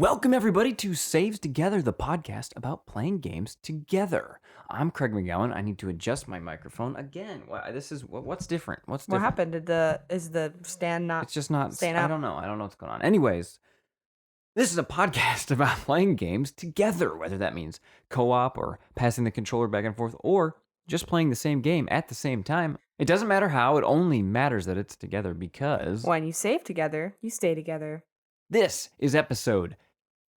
Welcome everybody to Saves Together, the podcast about playing games together. I'm Craig McGowan. I need to adjust my microphone again. What's different? What's What different? happened? Is the stand not? It's just not. staying up? I don't know what's going on. Anyways, this is a podcast about playing games together, whether that means co-op or passing the controller back and forth, or just playing the same game at the same time. It doesn't matter how. It only matters that it's together because When you save together, you stay together. this is episode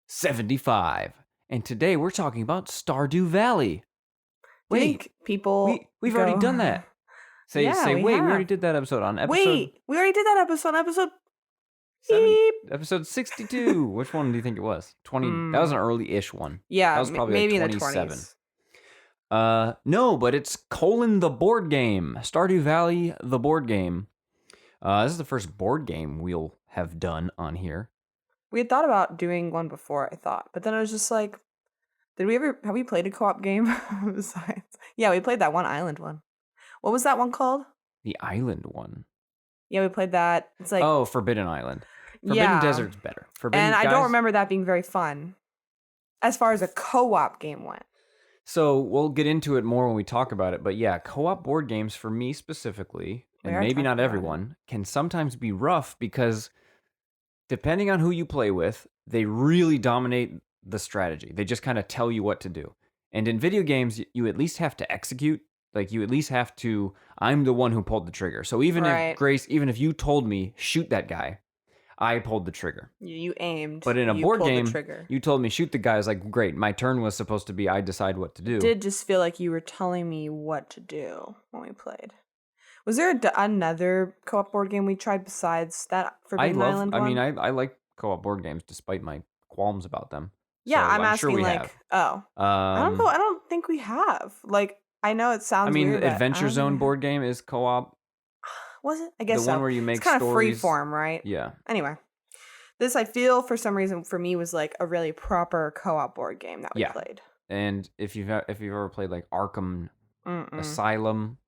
75, and today we're talking about Stardew Valley. Wait, people. We've already done that. We already did that episode on episode. We already did that episode. Episode 62. Which one do you think it was? 20. That was an early-ish one. Yeah, that was probably maybe like in the 27. 20s. No, but it's the board game. Stardew Valley, the board game. This is the first board game we'll have done on here. We had thought about doing one before, I thought, but then I was just like, have we played a co-op game besides? Yeah, we played that one island one. What was that one called? The island one. Yeah, we played that. It's like Forbidden Island. Forbidden Desert's better. I don't remember that being very fun as far as a co-op game went. So we'll get into it more when we talk about it. But yeah, co-op board games for me specifically, and maybe not everyone, can sometimes be rough because depending on who you play with, they really dominate the strategy. They just kind of tell you what to do. And in video games, you at least have to execute. Like you at least have to, I'm the one who pulled the trigger. So even if you told me, shoot that guy, I pulled the trigger. You aimed. But in a board game, you told me shoot the guy. I was like, great. My turn was supposed to be I decide what to do. It did just feel like you were telling me what to do when we played. Was there another co-op board game we tried besides that Forbidden Island one? I like co-op board games despite my qualms about them. Yeah, so I'm asking sure I don't know. I don't think we have. Like, I know it sounds weird. The Adventure Zone board game is co-op. Was it? I guess the one where you make it's kind of stories. Free form, right? Yeah. Anyway, this I feel for some reason for me was like a really proper co-op board game that we played. And if you've ever played like Arkham Asylum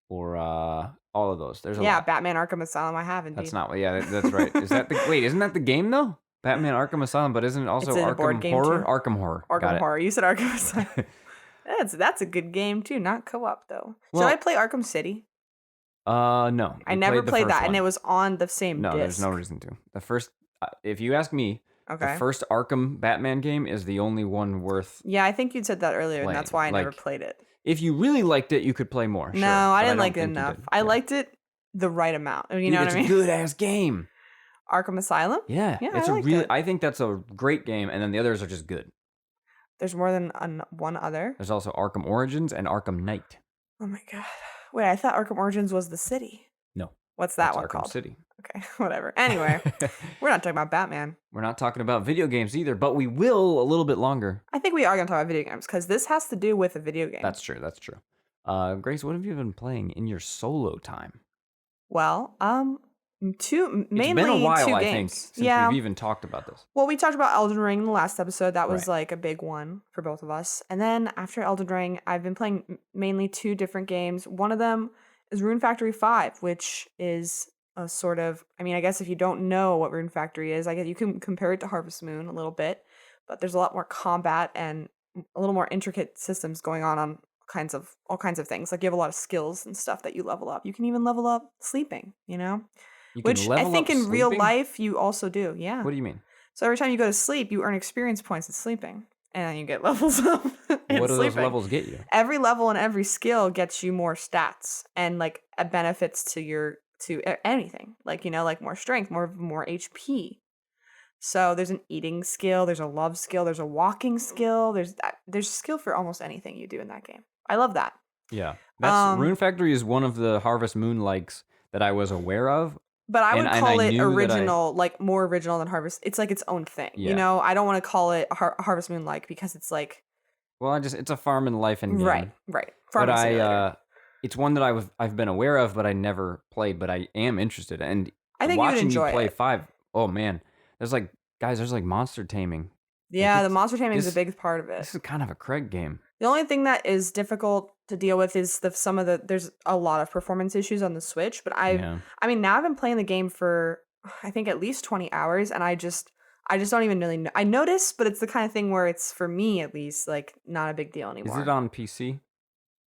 or all of those, there's a lot. Batman Arkham Asylum. I have indeed. That's not. Yeah, that's right. Isn't that the game though? Batman Arkham Asylum, but isn't it also Arkham Horror? Too. Arkham Horror. Arkham Horror. You said Arkham Asylum. That's a good game too. Not co-op though. Should I play Arkham City? No. I never played that, and it was on the same disc. No, there's no reason to. The first, if you ask me, the first Arkham Batman game is the only one worth. Yeah, I think you'd said that earlier, playing. And that's why I never played it. If you really liked it, you could play more. No, I didn't like it enough. I liked it the right amount. You know what I mean? It's a good ass game. Arkham Asylum? Yeah, it's I think that's a great game, and then the others are just good. There's more than one other. There's also Arkham Origins and Arkham Knight. Oh my god! Wait, I thought Arkham Origins was the city. No. What's that one Arkham called? City. Okay, whatever. Anyway, we're not talking about Batman. We're not talking about video games either, but we will a little bit longer. I think we are going to talk about video games because this has to do with a video game. That's true. Grace, what have you been playing in your solo time? Well, mainly it's been a while, two I games. think, since we've even talked about this. Well, we talked about Elden Ring in the last episode. That was like a big one for both of us. And then after Elden Ring, I've been playing mainly two different games. One of them is Rune Factory 5, which is a sort of, I guess if you don't know what Rune Factory is, I guess you can compare it to Harvest Moon a little bit, but there's a lot more combat and a little more intricate systems going on all kinds of things. Like you have a lot of skills and stuff that you level up. You can even level up sleeping, which I think in real life you also do. Yeah. What do you mean? So every time you go to sleep, you earn experience points at sleeping, and then you get levels up. What do those levels get you? Every level and every skill gets you more stats and like benefits to anything. Like like more strength, more HP. So there's an eating skill, there's a love skill, there's a walking skill, there's skill for almost anything you do in that game. I love that. Yeah, that's Rune Factory is one of the Harvest Moon likes that I was aware of. But I would call it original, like more original than Harvest. It's like its own thing. Yeah. I don't want to call it Harvest Moon like because it's like. Well, it's a farm and life and game. Right. But it's one that I've been aware of, but I never played. But I am interested, and I think watching you play 5. Oh man, there's like monster taming. Yeah, the monster taming is a big part of it. This is kind of a Craig game. The only thing that is difficult to deal with is there's a lot of performance issues on the Switch, but now I've been playing the game for I think at least 20 hours, and I just don't even really know. I notice, but it's the kind of thing where it's, for me at least, like not a big deal Is it anymore. on PC?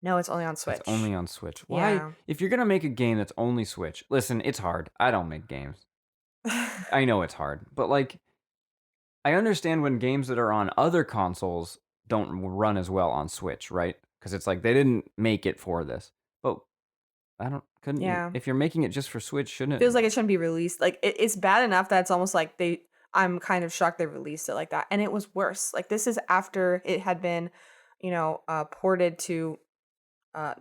No, it's only on It's Switch. only on Switch. Why? Yeah. If you're gonna make a game that's only Switch, listen, it's hard. I don't make games. I know it's hard, but like, I understand when games that are on other consoles don't run as well on Switch, right? Because it's like they didn't make it for this. But I don't couldn't you Yeah. if you're making it just for Switch, shouldn't Feels it? like it shouldn't be released. Like it's bad enough that it's almost like I'm kind of shocked they released it like that. And it was worse. Like this is after it had been, ported to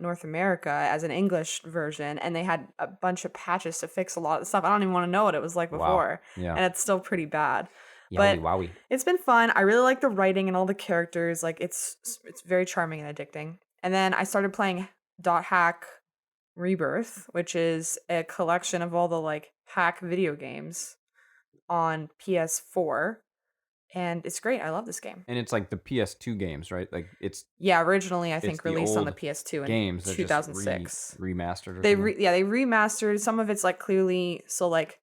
North America as an English version, and they had a bunch of patches to fix a lot of the stuff. I don't even want to know what it was like Wow. before, Yeah. and it's still pretty bad. Yowie But wowie. it's been fun. I really like the writing and all the characters. Like it's very charming and addicting. And then I started playing Dot Hack Rebirth, which is a collection of all the like hack video games on PS4, and it's great. I love this game. And it's like the PS2 games, right? Like Yeah, originally I it's think the released on the old PS2 in games that just 2006. remastered or They something. they remastered some of it's like clearly still like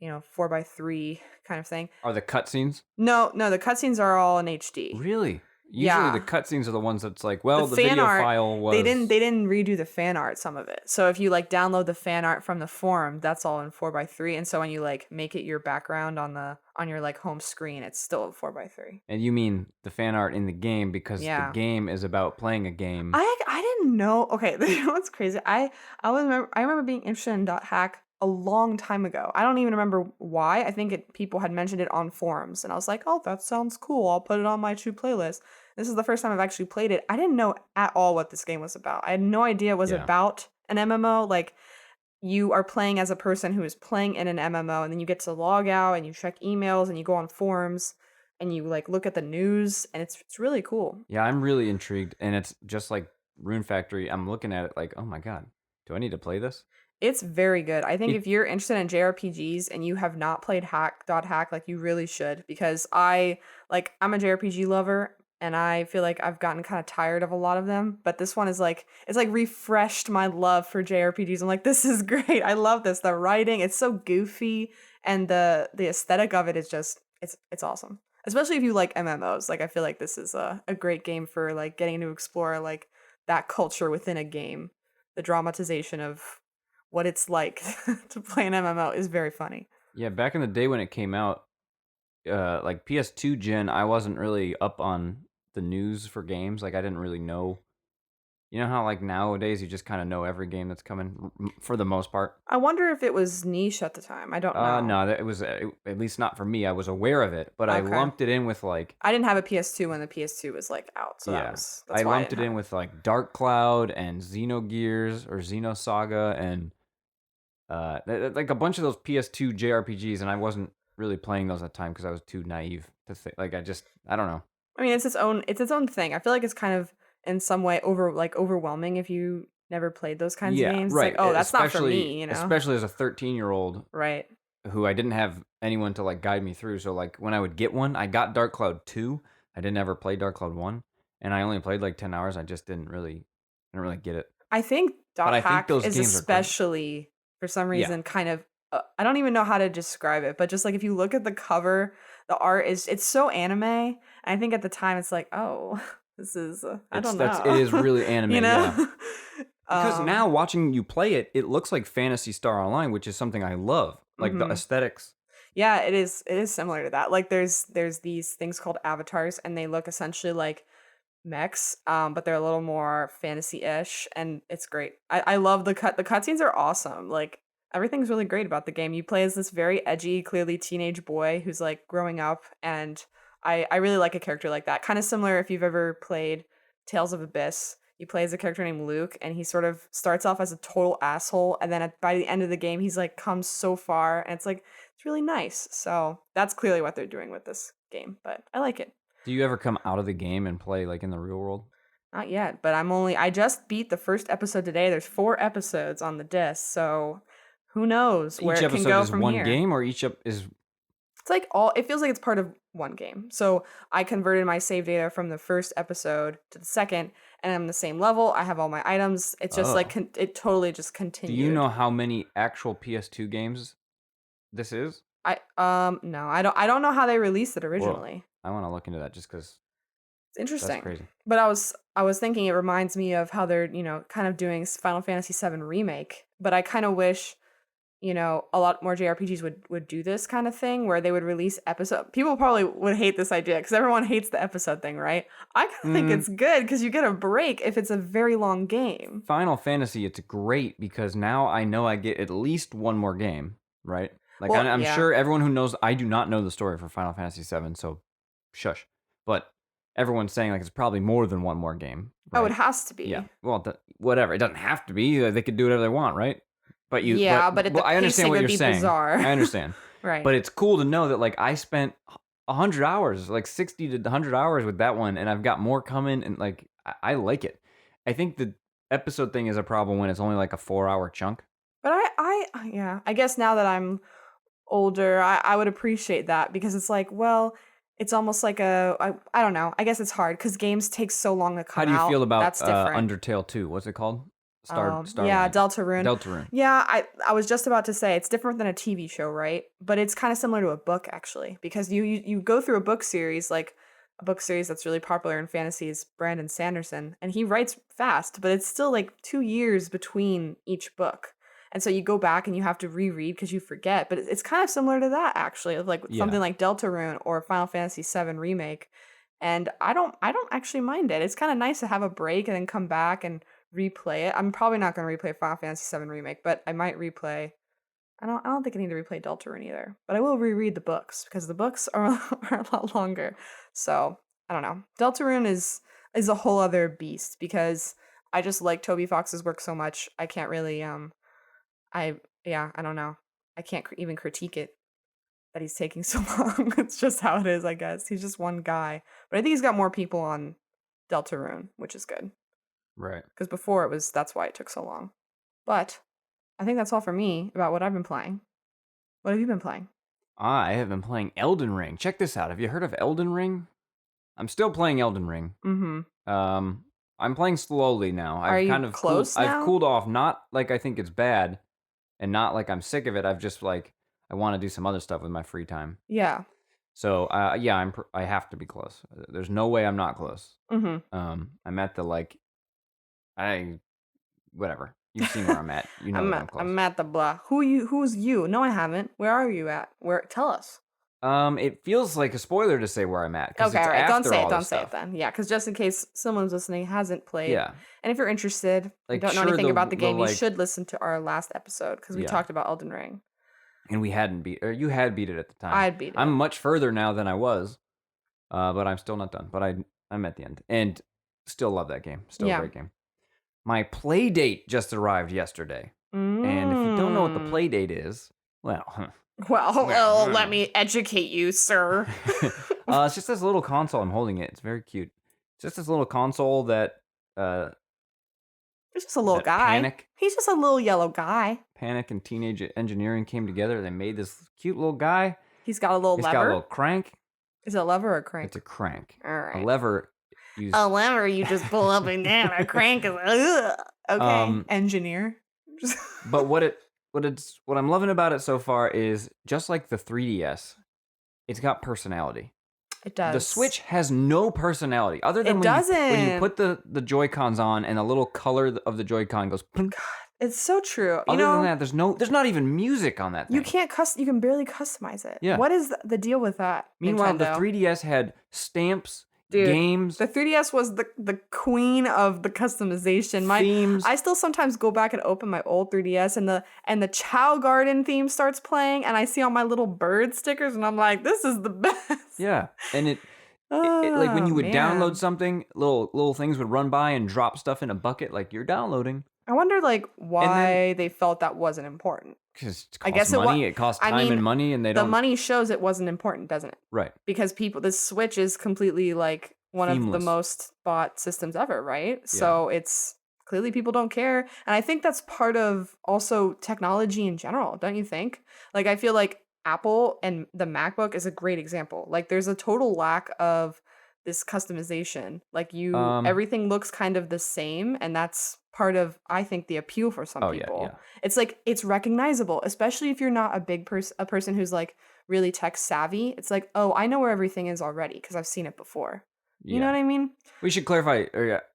4:3 kind of thing. Are the cutscenes? No, the cutscenes are all in HD. Really? Usually the Yeah. cutscenes are the ones that's like, The well, the fan video art, file was they didn't redo the fan art, some of it. So if you like download the fan art from the forum, that's all in 4:3. And so when you like make it your background on your like home screen, it's still 4:3. And you mean the fan art in the game because the Yeah. game is about playing a game. I didn't know. Okay, you know what's crazy? I remember being interested in Dot Hack a long time ago. I don't even remember why. I think people had mentioned it on forums, and I was like, "Oh, that sounds cool. I'll put it on my to playlist." This is the first time I've actually played it. I didn't know at all what this game was about. I had no idea it was Yeah. about an MMO. Like you are playing as a person who is playing in an MMO, and then you get to log out and you check emails and you go on forums and you like look at the news, and it's really cool. Yeah, I'm really intrigued, and it's just like Rune Factory. I'm looking at it like, oh my god, do I need to play this? It's very good. I think It, if you're interested in JRPGs and you have not played Hack, like you really should, because I'm a JRPG lover and I feel like I've gotten kind of tired of a lot of them, but this one is like it's like refreshed my love for JRPGs. I'm like, this is great. I love this. The writing, it's so goofy, and the aesthetic of it is just it's awesome. Especially if you like MMOs. Like I feel like this is a great game for like getting to explore like that culture within a game. The dramatization of what it's like to play an MMO is very funny. yeah, back in the day when it came out, like PS2 gen, I wasn't really up on the news for games. Like I didn't really know. You know how like nowadays you just kind of know every game that's coming for the most part. I wonder if it was niche at the time. I don't know. No, that it was at least not for me. I was aware of it, but I Okay. lumped it in with like I didn't have a PS2 when the PS2 was like out, so yeah, that's I why I lumped didn't it have in with like Dark Cloud and Xenogears or Xenosaga and like a bunch of those PS2 JRPGs, and I wasn't really playing those at the time because I was too naive to think. Like I don't know. I mean, it's its own thing. I feel like it's kind of in some way overwhelming if you never played those kinds of Yeah, games. It's right. like, oh, that's not for me, Especially as a 13-year-old Right. who I didn't have anyone to like guide me through. So like when I would get one, I got Dark Cloud 2. I didn't ever play Dark Cloud 1, and I only played like 10 hours. I just didn't really get it. I think But Dot I think Hack those is games are great. especially for some Yeah. reason kind of I don't even know how to describe it, but just like if you look at the cover, the art is it's so anime. And I think at the time it's like, oh, this is I don't know. It is really anime, you know? yeah. Because Um, now watching you play it, it looks like Phantasy Star Online, which is something I love. Like the Mhm. aesthetics. Yeah, it is similar to that. Like there's these things called avatars and they look essentially like mechs, but they're a little more fantasy-ish, and it's great. I love the cutscenes are awesome. Like everything's really great about the game. You play as this very edgy, clearly teenage boy who's like growing up, and I really like a character like that. Kind of similar if you've ever played Tales of Abyss. You play as a character named Luke, and he sort of starts off as a total asshole, and then by the end of the game, he's like comes so far, and it's like it's really nice. So that's clearly what they're doing with this game, but I like it. Do you ever come out of the game and play like in the real world? Not yet, but I just beat the first episode today. There's 4 episodes on the disc, so who knows where Each it can episode go is from one here. game, or is It's like it feels like it's part of one game. So I converted my save data from the first episode to the second, and I'm the same level. I have all my items. It's just like oh. it totally just Do continued. you know how many actual PS2 games this is? No, I don't know how they released it Whoa. originally. I want to look into that just because It's interesting. that's crazy. But I was thinking it reminds me of how they're, kind of doing Final Fantasy VII Remake, but I kind of wish, a lot more JRPGs would do this kind of thing where they would release episode. People probably would hate this idea because everyone hates the episode thing, right? I kind of think it's good because you get a break if it's a very long game. Final Fantasy, it's great because now I know I get at least one more game, right? Like, Well, I'm yeah. sure everyone who knows, I do not know the story for Final Fantasy VII, so shush. But everyone's saying like it's probably more than one more game. Right? Oh, it has to be. Yeah. Well, whatever. It doesn't have to be. They could do whatever they want, right? But The I understand pacing what would you're be saying. bizarre. I understand. Right. But it's cool to know that like I spent 100 hours, like 60 to 100 hours with that one, and I've got more coming, and like I like it. I think the episode thing is a problem when it's only like a 4-hour chunk. But I guess now that I'm older, I would appreciate that because it's like, well, it's almost like I don't know. I guess it's hard because games take so long to come out. How do you feel about That's different. Undertale 2? What's it called? Yeah, Starline. Deltarune. Deltarune. Yeah, I was just about to say it's different than a TV show, right? But it's kind of similar to a book actually, because you go through a book series, like a book series that's really popular in fantasy is Brandon Sanderson, and he writes fast, but it's still like 2 years between each book. And so you go back and you have to reread because you forget. But it's kind of similar to that actually, of like something like Deltarune or Final Fantasy VII Remake. And I don't actually mind it. It's kind of nice to have a break and then come back and replay it. I'm probably not going to replay Final Fantasy VII Remake, but I might replay. I don't think I need to replay Deltarune either, but I will reread the books because the books are a lot longer. So I don't know. Deltarune is a whole other beast because I just like Toby Fox's work so much. I can't really I don't know. I can't even critique it that he's taking so long. It's just how it is, I guess. He's just one guy, but I think he's got more people on Deltarune, which is good. Right. Because before that's why it took so long. But I think that's all for me about what I've been playing. What have you been playing? I have been playing Elden Ring. Check this out. Have you heard of Elden Ring? I'm still playing Elden Ring. Mm-hmm. I'm playing slowly now. Are you close now? I've cooled off, not like I think it's bad, and not like I'm sick of it. I've just like I want to do some other stuff with my free time. Yeah. So I have to be close. There's no way I'm not close. Mm-hmm. I'm at the whatever. You've seen where I'm at. You know I'm close. I'm at the blah. Who's you? No, I haven't. Where are you at? Tell us. It feels like a spoiler to say where I'm at. Okay, all right. Don't say it then. Yeah, because just in case someone's listening hasn't played. Yeah. And if you're interested, like, don't know anything about the game, you should listen to our last episode because we talked about Elden Ring. And we hadn't you had beat it at the time. I had beat it. I'm much further now than I was, but I'm still not done. But I'm at the end, and still love that game. Still a great game. My Playdate just arrived yesterday, and if you don't know what the Playdate is, well, let me educate you, sir. It's just this little console. I'm holding it. It's very cute. It's just this little console that. He's just a little guy. He's just a little yellow guy. Panic and Teenage Engineering came together. They made this cute little guy. He's got a little lever. He's got a little crank. Is it a lever or a crank? It's a crank. All right. A lever. A lever you just pull up and down. A crank is okay. Engineer. But what I'm loving about it so far is just like the 3DS, it's got personality. It does. The Switch has no personality other than when you put the Joy-Cons on and a little color of the Joy-Con goes. God, it's so true. Other than that, there's not even music on that thing. You can't you can barely customize it. Yeah. What is the deal with that? Meanwhile, Nintendo? the 3DS had stamps. Dude, games. The 3DS was the queen of the customization. Themes. I still sometimes go back and open my old 3DS and the Chow Garden theme starts playing and I see all my little bird stickers and I'm like, this is the best. Yeah. And it like when you would download something, little things would run by and drop stuff in a bucket like you're downloading. I wonder why they felt that wasn't important. Because it costs money, it costs time and money, and the money shows it wasn't important, doesn't it? Right. Because the Switch is completely like one of the most bought systems ever, right? Yeah. So it's clearly people don't care. And I think that's part of also technology in general, don't you think? Like I feel like Apple and the MacBook is a great example. Like there's a total lack of this customization. Like everything looks kind of the same, and that's part of, I think, the appeal for some people. Yeah. It's like, it's recognizable, especially if you're not a person who's like really tech savvy. It's like, oh, I know where everything is already because I've seen it before. You know what I mean? We should clarify,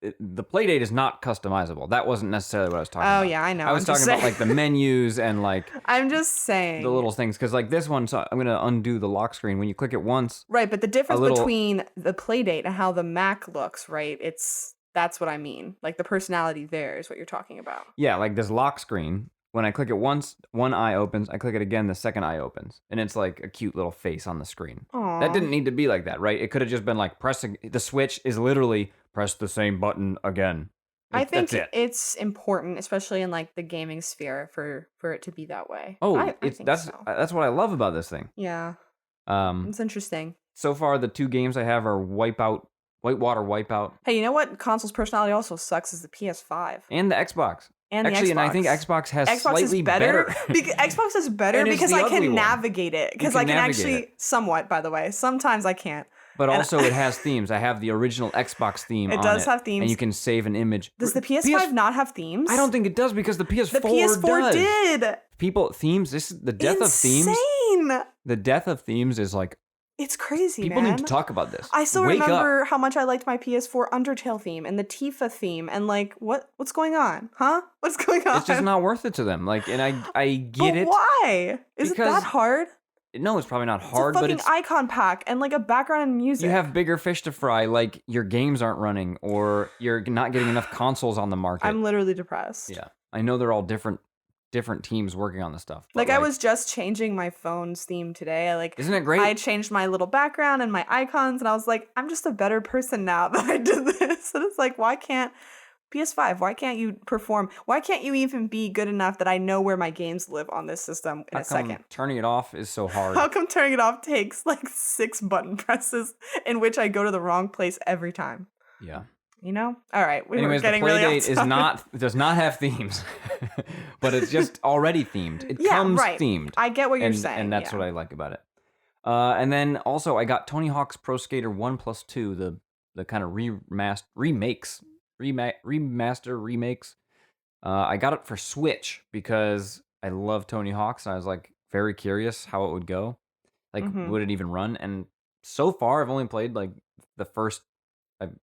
the Playdate is not customizable. That wasn't necessarily what I was talking about. Oh, yeah, I know. I was talking about like the menus and like I'm just saying the little things. Because like this one, so I'm going to undo the lock screen. When you click it once. Right, but the difference between the Playdate and how the Mac looks, right? That's what I mean. Like the personality there is what you're talking about. Yeah, like this lock screen. When I click it once, one eye opens. I click it again, the second eye opens. And it's like a cute little face on the screen. Aww. That didn't need to be like that, right? It could have just been like pressing. The switch is literally press the same button again. I think it's important, especially in like the gaming sphere, for it to be that way. Oh, that's what I love about this thing. Yeah. It's interesting. So far, the two games I have are Whitewater Wipeout. Hey, you know what console's personality also sucks is the PS5 and the Xbox. And actually, the Xbox. And I think Xbox has slightly better. Xbox is better because I can navigate it. Because I can actually somewhat, by the way. Sometimes I can't. But also, it has themes. I have the original Xbox theme. It does have themes, and you can save an image. Does the PS5 not have themes? I don't think it does because the PS4 does. Did. Themes. This is the death of themes. Insane. The death of themes is like. It's crazy, People need to talk about this. I still remember how much I liked my PS4 Undertale theme and the Tifa theme and like what's going on? Huh? What's going on? It's just not worth it to them. Like, and I get it. Why? Is it that hard? No, it's probably not hard, but it's a fucking icon pack and like a background and music. You have bigger fish to fry, like your games aren't running or you're not getting enough consoles on the market. I'm literally depressed. Yeah. I know they're all different teams working on this stuff. Like I was just changing my phone's theme today. Isn't it great? I changed my little background and my icons and I was like, I'm just a better person now that I did this. And it's like, why can't PS5, why can't you perform? Why can't you even be good enough that I know where my games live on this system in a second? Turning it off is so hard. How come turning it off takes like 6 button presses in which I go to the wrong place every time? Yeah. You know? All right. Anyways, the Playdate does not have themes, but it's just already themed. It comes themed. I get what you're saying. And that's what I like about it. And then also I got Tony Hawk's Pro Skater 1+2, the kind of remakes. I got it for Switch because I love Tony Hawk's and I was like very curious how it would go. Like, would it even run? And so far, I've only played like the first.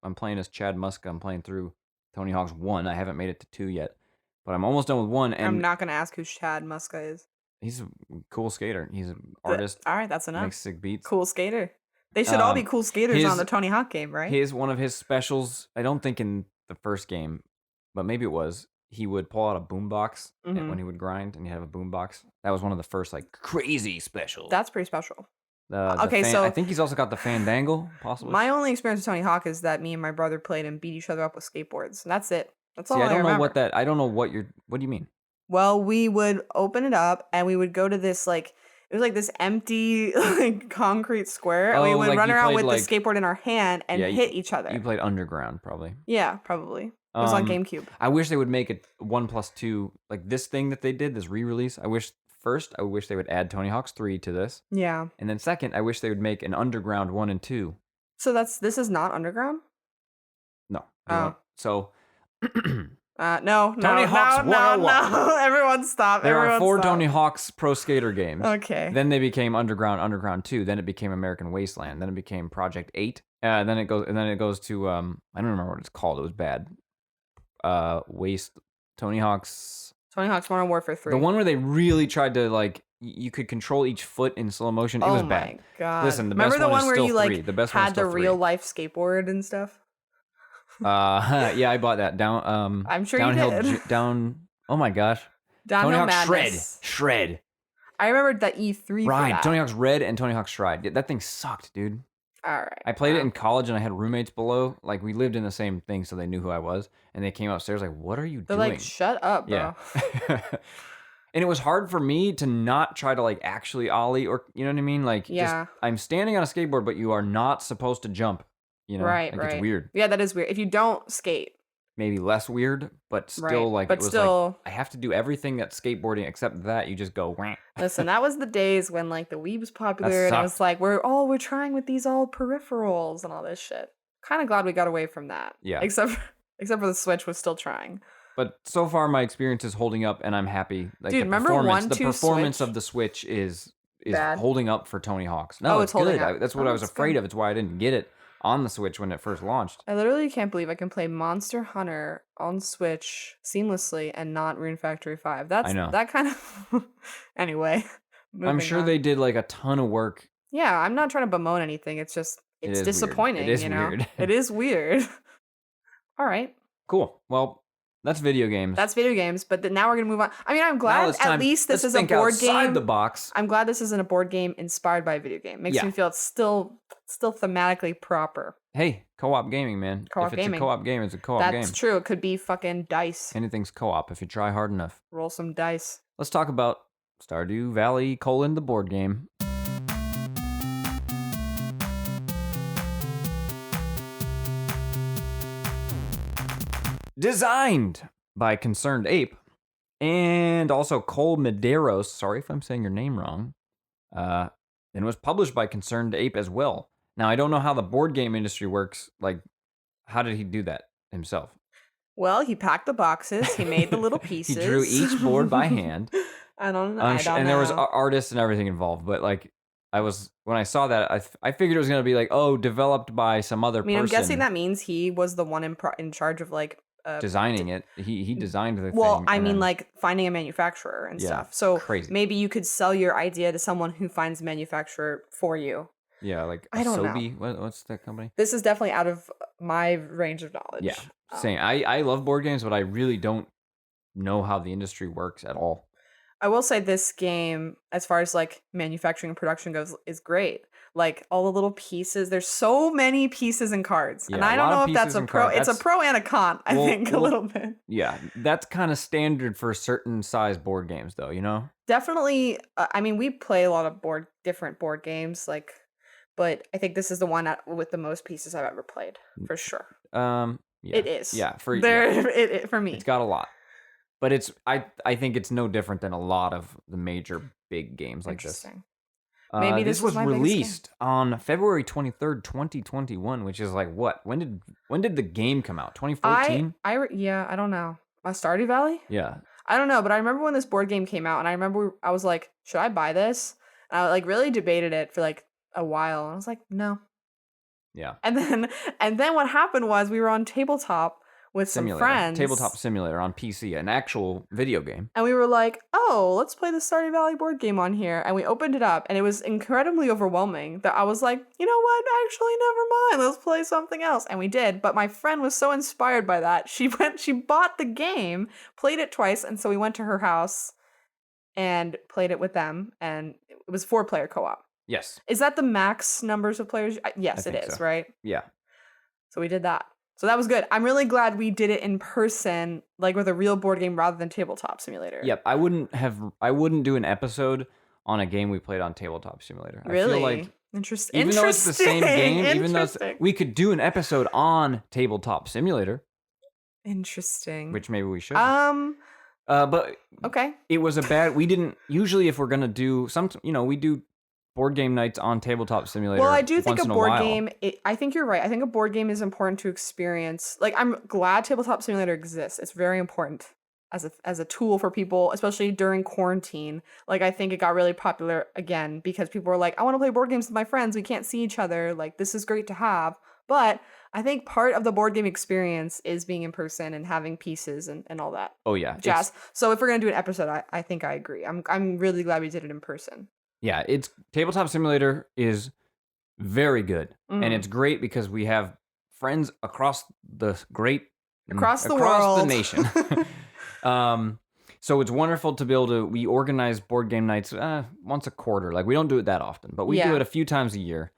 I'm playing as Chad Muska. I'm playing through Tony Hawk's 1. I haven't made it to 2 yet, but I'm almost done with 1. And I'm not gonna ask who Chad Muska is. He's a cool skater. He's an artist. All right, that's enough. Makes sick beats. Cool skater. They should all be cool skaters on the Tony Hawk game, right? One of his specials. I don't think in the first game, but maybe it was. He would pull out a boombox when he would grind, and he'd have a boombox. That was one of the first like crazy specials. That's pretty special. So I think he's also got the Fandangle, possibly. My only experience with Tony Hawk is that me and my brother played and beat each other up with skateboards, and that's it. That's all I remember. I don't know what do you mean? Well, we would open it up and we would go to this like it was like this empty like concrete square, and we would run around with the skateboard in our hand and hit each other. You played Underground, probably. Yeah, probably. It was on GameCube. I wish they would make it 1+2, like this thing that they did, this re-release. I wish they would add Tony Hawk's 3 to this. Yeah. And then second, I wish they would make an Underground 1 and 2. So this is not Underground? No. So no. Tony Hawk's 101. No. Everyone stop. There are 4 Tony Hawk's Pro Skater games. Okay. Then they became Underground 2. Then it became American Wasteland. Then it became Project 8. Then it goes to I don't remember what it's called. It was bad. Tony Hawk's Modern Warfare 3. The one where they really tried to like you could control each foot in slow motion. It was bad. Oh my god! Listen, the best one is still 3. Remember the one where you the best had the real life skateboard and stuff? Yeah, I bought that down. I'm sure downhill, you did. Oh my gosh! Downhill Tony Hawk's Madness. Shred. I remembered that E3 Ride. for that. Tony Hawk's Red and Tony Hawk's Stride. That thing sucked, dude. All right. I played it in college and I had roommates below. Like we lived in the same thing, so they knew who I was. And they came upstairs like, "What are you doing?" They're like, "Shut up, bro." Yeah. And it was hard for me to not try to like actually ollie or you know what I mean? Like, just, I'm standing on a skateboard, but you are not supposed to jump. You know, right? It's weird. Yeah, that is weird. If you don't skate, maybe less weird, but still like but it was still, like I have to do everything that's skateboarding except that you just go. Wah. Listen, that was the days when like the Wii was popular, and it was like we're trying with these all peripherals and all this shit. Kind of glad we got away from that. Yeah. Except for the Switch was still trying. But so far, my experience is holding up, and I'm happy. Like, Dude, the remember performance Switch? of the Switch is Bad. holding up for Tony Hawk's. Oh, No, it's it's holding good. up. That's what Oh, I was it's afraid good. of. It's why I didn't get it on the Switch when it first launched. I literally can't believe I can play Monster Hunter on Switch seamlessly and not Rune Factory 5. I know. That kind of... Anyway, I'm sure on. they did like a ton of work. Yeah, I'm not trying to bemoan anything. It's just, it's disappointing. Weird. It is weird. It is weird. All right. Cool. Well, that's video games. That's video games, but now we're going to move on. I mean, I'm glad at least this is a board game. Outside the box. I'm glad this isn't a board game inspired by a video game. Makes me feel it's still thematically proper. Hey, co-op gaming, man. If it's a co-op game, it's a co-op game. That's true. It could be fucking dice. Anything's co-op if you try hard enough. Roll some dice. Let's talk about Stardew Valley: the board game. Designed by Concerned Ape and also Cole Medeiros. Sorry if I'm saying your name wrong. And was published by Concerned Ape as well. Now, I don't know how the board game industry works. Like, how did he do that himself? Well, he packed the boxes. He made the little pieces. He drew each board by hand. I don't know. And there was artists and everything involved. But like, when I saw that, I figured it was gonna be like, developed by some other person. I'm guessing that means he was the one in charge of like designing it. He designed the thing. Well, I mean, like finding a manufacturer and stuff. So crazy. Maybe you could sell your idea to someone who finds a manufacturer for you. Yeah, like I don't know. What's the company? This is definitely out of my range of knowledge. Yeah, same. I love board games, but I really don't know how the industry works at all. I will say this game, as far as like manufacturing and production goes, is great. Like all the little pieces, there's so many pieces and cards, and I don't know if that's a pro. It's a pro and a con, I think, a little bit. Yeah, that's kind of standard for certain size board games, though. You know, definitely. I mean, we play a lot of different board games, like, but I think this is the one with the most pieces I've ever played, for sure. Yeah. It is. Yeah, for me, it's got a lot. But I think it's no different than a lot of the major big games like this. Maybe this was released on February 23rd, 2021, which is like what? When did the game come out? 2014? I don't know. Stardew Valley? Yeah. I don't know, but I remember when this board game came out, and I remember I was like, should I buy this? And I like really debated it for like a while, and I was like, no. Yeah. And then what happened was we were on Tabletop with some friends. Tabletop Simulator on PC, an actual video game. And we were like, oh, let's play the Stardew Valley board game on here. And we opened it up, and it was incredibly overwhelming that I was like, you know what? Actually, never mind. Let's play something else. And we did. But my friend was so inspired by that. She bought the game, played it twice. And so we went to her house and played it with them. And it was 4-player co-op. Yes. Is that the max numbers of players? Yes, it is, right? Yeah. So we did that. So that was good. I'm really glad we did it in person, like with a real board game rather than Tabletop Simulator. Yep, I wouldn't do an episode on a game we played on Tabletop Simulator. Really? I feel like interesting. Even though it's the same game, even though we could do an episode on Tabletop Simulator. Interesting. Which maybe we should. But okay. It was we didn't usually if we're gonna do we do board game nights on Tabletop Simulator. Well, I do think a board game, I think you're right. I think a board game is important to experience. Like, I'm glad Tabletop Simulator exists. It's very important as a tool for people, especially during quarantine. Like, I think it got really popular again because people were like, I want to play board games with my friends. We can't see each other. Like, this is great to have. But I think part of the board game experience is being in person and having pieces and all that. Oh, yeah. Jazz. So if we're going to do an episode, I think I agree. I'm really glad we did it in person. Yeah, Tabletop Simulator is very good, and it's great because we have friends across the world, the nation. So it's wonderful to be able to. We organize board game nights once a quarter. Like we don't do it that often, but we do it a few times a year.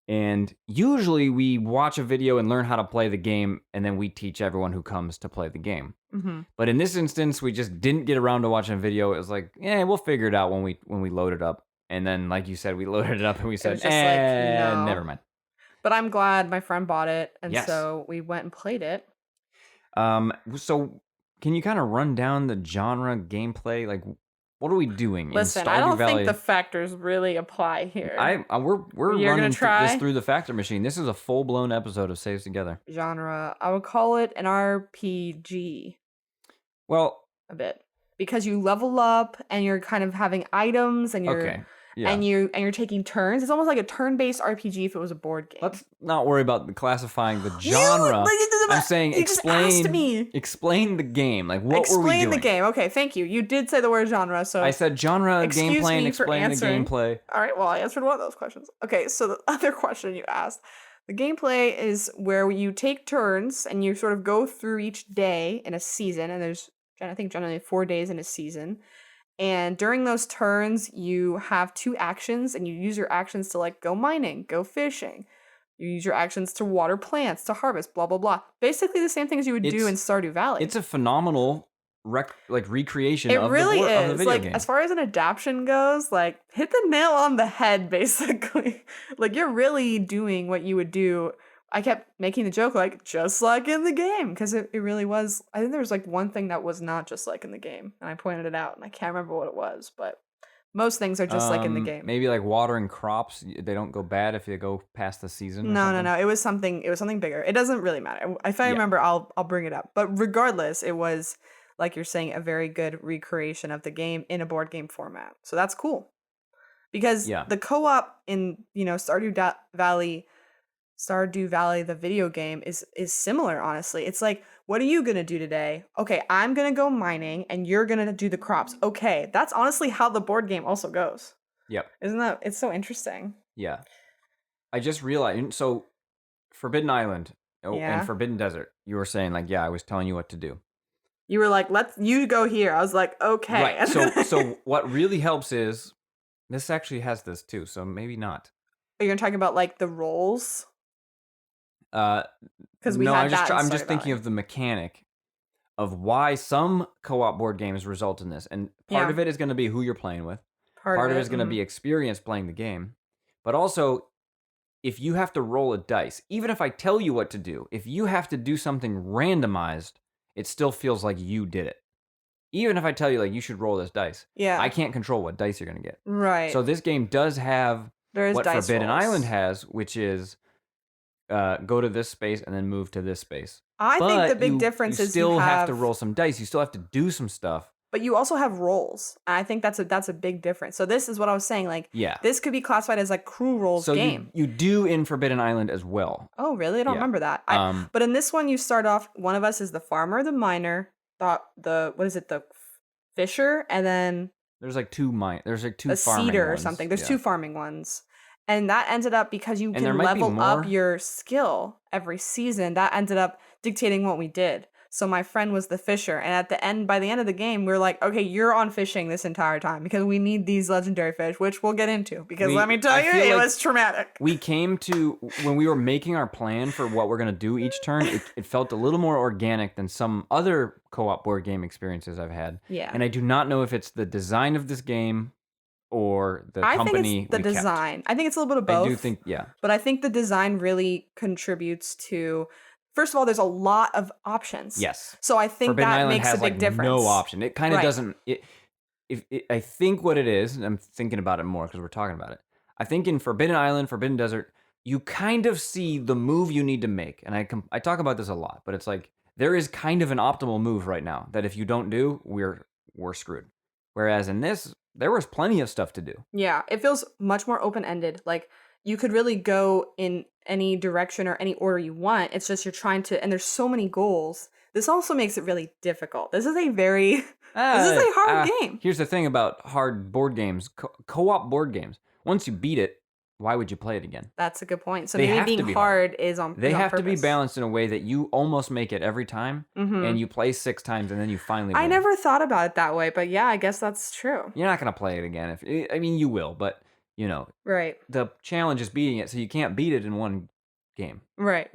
And usually we watch a video and learn how to play the game, and then we teach everyone who comes to play the game. Mm-hmm. But in this instance, we just didn't get around to watching a video. It was like, we'll figure it out when we load it up. And then, like you said, we loaded it up and we said, no. Never mind. But I'm glad my friend bought it, and so we went and played it. So can you kind of run down the genre gameplay? Like, what are we doing in Stardew Valley? I don't think the factors really apply here. We're running this through the factor machine. This is a full-blown episode of Saves Together. Genre, I would call it an RPG. Well, a bit because you level up and you're kind of having items and you're okay. Yeah. you're taking turns. It's almost like a turn-based RPG if it was a board game. Let's not worry about classifying the genre. I'm saying explain the game. Like, what were we doing? Explain the game. Okay, thank you. You did say the word genre, so I said genre, gameplay, and explain the gameplay. All right, well, I answered one of those questions. Okay, so the other question you asked, the gameplay is where you take turns and you sort of go through each day in a season, and there's, I think, generally 4 days in a season. And during those turns, you have 2 actions, and you use your actions to, like, go mining, go fishing. You use your actions to water plants, to harvest, blah, blah, blah. Basically the same things you would do in Stardew Valley. It's a phenomenal recreation of really the video like, game. as far as an adaptation goes, like, hit the nail on the head, basically. Like, you're really doing what you would do. I kept making the joke, like, just like in the game, because it really was. I think there was, like, one thing that was not just like in the game, and I pointed it out, and I can't remember what it was, but most things are just like in the game. Maybe like watering crops, they don't go bad if you go past the season. No. It was something bigger. It doesn't really matter. If I remember, I'll bring it up. But regardless, it was, like you're saying, a very good recreation of the game in a board game format. So that's cool. Because the co-op in, Stardew Valley, the video game, is similar, honestly. It's like, what are you going to do today? Okay, I'm going to go mining and you're going to do the crops. Okay, that's honestly how the board game also goes. Yep. Isn't that, it's so interesting. Yeah. I just realized, so Forbidden Island and Forbidden Desert, you were saying, like, I was telling you what to do. You were like, you go here. I was like, okay. Right. So what really helps is, this actually has this too, so maybe not. Are you going to talk about, like, the roles? Because I'm just thinking of the mechanic of why some co-op board games result in this, and part of it is going to be who you're playing with. Part of it is going to be experience playing the game, but also if you have to roll a dice, even if I tell you what to do, if you have to do something randomized, it still feels like you did it. Even if I tell you, like, you should roll this dice, I can't control what dice you're going to get. Right. So this game does have what Forbidden Island has, which is go to this space and then move to this space. I think the big difference is you still have to roll some dice. You still have to do some stuff. But you also have roles. And I think that's a big difference. So this is what I was saying. Like, this could be classified as, like, crew roles game. You do in Forbidden Island as well. Oh, really? I don't remember that. But in this one, you start off, one of us is the farmer, the miner, the fisher, and then there's like two a farming seeder ones. Or something. There's 2 farming ones. And that ended up, because you can level up your skill every season, that ended up dictating what we did. So my friend was the fisher, and by the end of the game, we were like, okay, you're on fishing this entire time because we need these legendary fish, which we'll get into, because let me tell you, it was traumatic. We came to, when we were making our plan for what we're going to do each turn, it felt a little more organic than some other co-op board game experiences I've had. Yeah. And I do not know if it's the design of this game or the company. I think it's the design. I think it's a little bit of both. I do think, But I think the design really contributes to, first of all, there's a lot of options. Yes. So I think Forbidden that Island makes has, a big difference. No option. It kind of doesn't. I think what it is, and I'm thinking about it more because we're talking about it. I think in Forbidden Island, Forbidden Desert, you kind of see the move you need to make. And I talk about this a lot, but it's like, there is kind of an optimal move right now that if you don't do, we're screwed. Whereas in this, there was plenty of stuff to do. Yeah, it feels much more open-ended. Like, you could really go in any direction or any order you want. It's just you're trying to, and there's so many goals. This also makes it really difficult. This is a hard game. Here's the thing about hard board games, co-op board games. Once you beat it, why would you play it again? That's a good point. So maybe being hard is on purpose. They have to be balanced in a way that you almost make it every time, and you play 6 times, and then you finally win. I never thought about it that way, but yeah, I guess that's true. You're not going to play it again. You will, but, right. The challenge is beating it, so you can't beat it in one game. Right.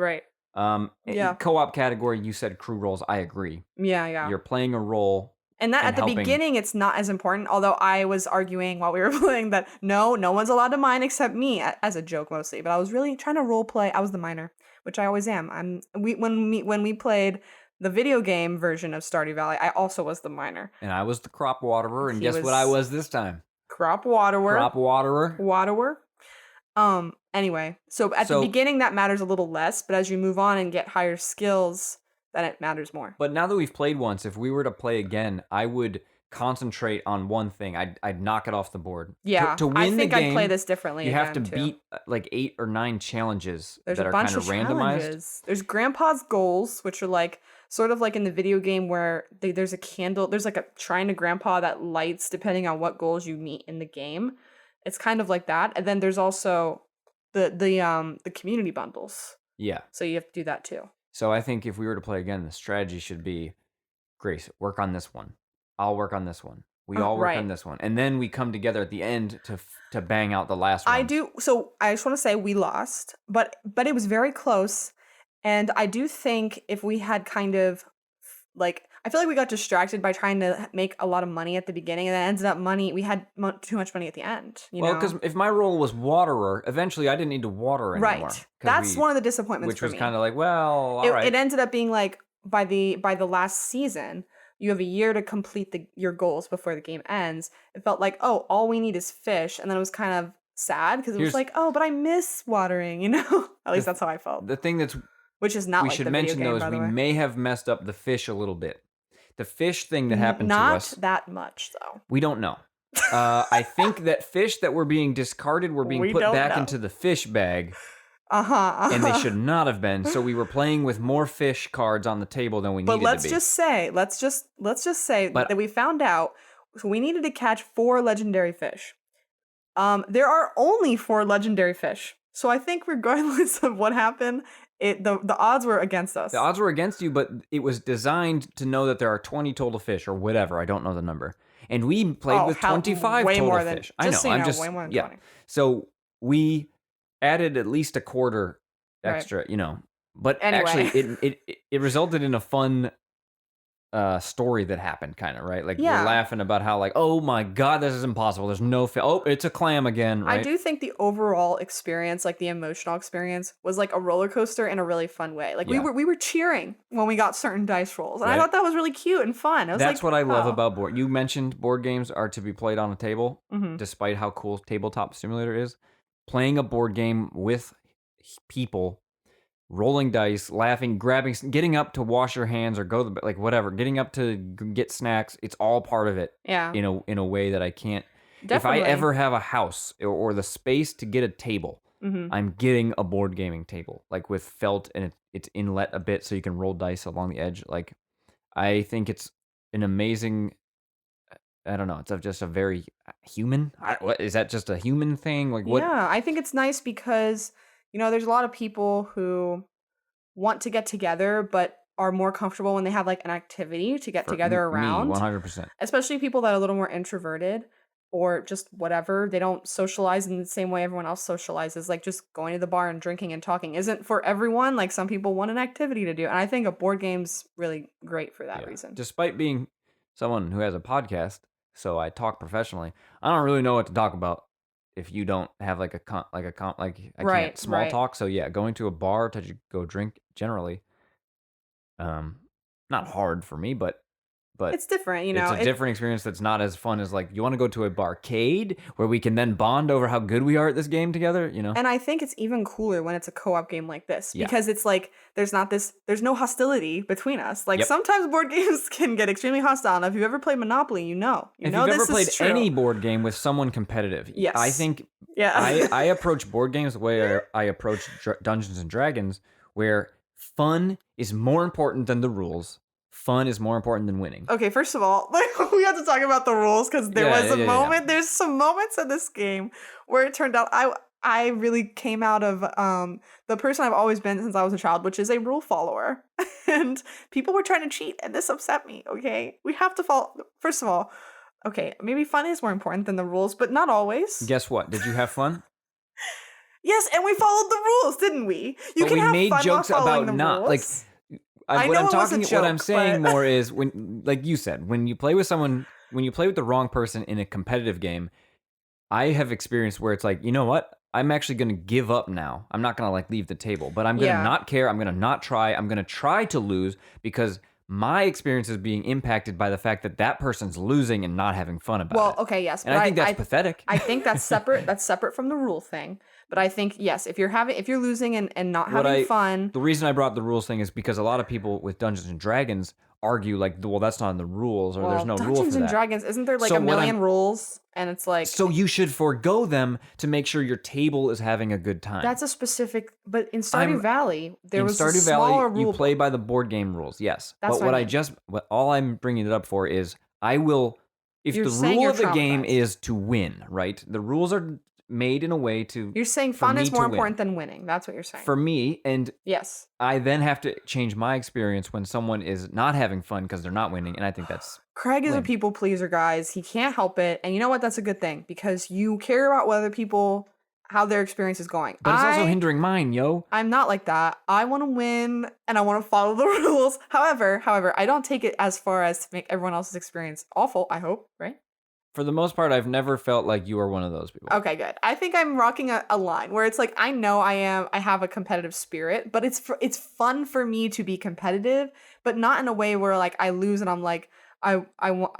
Co-op category, you said crew roles. I agree. Yeah. You're playing a role. And that at the beginning, it's not as important. Although I was arguing while we were playing that no one's allowed to mine except me, as a joke mostly. But I was really trying to role play. I was the miner, which I always am. When we played the video game version of Stardew Valley, I also was the miner. And I was the crop waterer. And guess what I was this time? Crop waterer. Waterer. Anyway, so at the beginning that matters a little less, but as you move on and get higher skills, then it matters more. But now that we've played once, if we were to play again, I would concentrate on one thing. I'd knock it off the board. Yeah, to win I think the game, I'd play this differently. You have to too. beat like 8 or 9 challenges There's that a are bunch kind of of randomized. Challenges. There's Grandpa's goals, which are like sort of like in the video game where there's a candle. There's like a shrine to Grandpa that lights depending on what goals you meet in the game. It's kind of like that. And then there's also the community bundles. Yeah. So you have to do that too. So I think if we were to play again, the strategy should be, Grace, work on this one. I'll work on this one. We all work on this one. And then we come together at the end to bang out the last one. I do. So I just want to say we lost, but it was very close. And I do think if we had kind of like, I feel like we got distracted by trying to make a lot of money at the beginning, and then ended up we had too much money at the end. Well, because if my role was waterer, eventually I didn't need to water anymore. Right. That's one of the disappointments for me. Which was kind of like, well, all right. It ended up being like by the last season, you have a year to complete your goals before the game ends. It felt like, oh, all we need is fish, and then it was kind of sad because it was like, oh, but I miss watering, you know? At least that's how I felt. The thing which is not we like should the mention video game, though is by the we way. may have messed up the fish a little bit. The fish thing that happened to us. Not that much though. We don't know. I think that fish that were being discarded were being put back into the fish bag. And they should not have been. So we were playing with more fish cards on the table than we needed to be. But let's just say that we found out we needed to catch 4 legendary fish. There are only 4 legendary fish. So I think regardless of what happened, the odds were against us. The odds were against you, but it was designed to know that there are 20 total fish or whatever. I don't know the number. And we played with 25 total fish. I know. Way more than 20. So we added at least a quarter extra, you know. But anyway. Actually, it resulted in a fun story that happened, kind of, right? Like, we're laughing about how, like, oh my god, this is impossible. There's no fish. Oh, it's a clam again, right? I do think the overall experience, like the emotional experience, was like a roller coaster in a really fun way. Like, we were cheering when we got certain dice rolls, and I thought that was really cute and fun. That's what I love about board. You mentioned board games are to be played on a table, despite how cool Tabletop Simulator is. Playing a board game with people, rolling dice, laughing, grabbing, getting up to wash your hands or go to the, like whatever, getting up to get snacks. It's all part of it. Yeah. In a way that I can't. Definitely. If I ever have a house or the space to get a table, I'm getting a board gaming table, like with felt and it's inlet a bit so you can roll dice along the edge. Like, I think it's an amazing. I don't know. It's just a very human. Is that just a human thing? Like, what? Yeah, I think it's nice because, you know, there's a lot of people who want to get together, but are more comfortable when they have like an activity to get together around. 100%. Especially people that are a little more introverted or just whatever. They don't socialize in the same way everyone else socializes. Like, just going to the bar and drinking and talking isn't for everyone. Like, some people want an activity to do. And I think a board game's really great for that reason. Despite being someone who has a podcast, so I talk professionally, I don't really know what to talk about if you don't have I can't small talk. So yeah, going to a bar to go drink generally, not hard for me, but it's different, you know. It's a different experience that's not as fun as, like, you want to go to a barcade where we can then bond over how good we are at this game together, you know? And I think it's even cooler when it's a co-op game like this because it's like there's no hostility between us. Like, sometimes board games can get extremely hostile. And if you ever played Monopoly, you know if you've ever played any board game with someone competitive, yes, I think I approach board games the way I approach Dungeons and Dragons, where fun is more important than the rules. Fun is more important than winning. Okay, first of all, we have to talk about the rules because there was a moment. There's some moments in this game where it turned out I really came out of the person I've always been since I was a child, which is a rule follower. And people were trying to cheat, and this upset me, okay? We have to follow. First of all, okay, maybe fun is more important than the rules, but not always. Guess what? Did you have fun? Yes, and we followed the rules, didn't we? But we made jokes about not rules. Like. What I'm saying more is, when, like you said, when you play with someone, when you play with the wrong person in a competitive game, I have experienced where it's like, you know what? I'm actually going to give up now. I'm not going to like leave the table, but I'm going to not care. I'm going to not try. I'm going to try to lose because my experience is being impacted by the fact that that person's losing and not having fun about it. Well, okay, yes. And I think that's pathetic. I think that's separate. That's separate from the rule thing. But I think, yes, if you're losing and not having fun. The reason I brought the rules thing is because a lot of people with Dungeons and Dragons argue like, well, that's not in the rules, or there's no rule for that. Dungeons and Dragons, isn't there like a million rules? And it's like, so you should forego them to make sure your table is having a good time. That's a specific, but in Stardew Valley, there was a smaller rule. You play by the board game rules, yes. That's but all I'm bringing it up for is I will, if the rule of the game is to win, right? The rules are made in a way to. You're saying fun is more important than winning. That's what you're saying. For me, and yes, I then have to change my experience when someone is not having fun because they're not winning, and I think that's. Craig is a people pleaser, guys. He can't help it, and you know what? That's a good thing because you care about whether people how their experience is going. But it's also hindering mine, yo. I'm not like that. I want to win and I want to follow the rules. However, I don't take it as far as to make everyone else's experience awful. I hope, right? For the most part, I've never felt like you are one of those people. Okay, good. I think I'm rocking a line where it's like, I know I have a competitive spirit, but it's fun for me to be competitive, but not in a way where like I lose and I'm like, I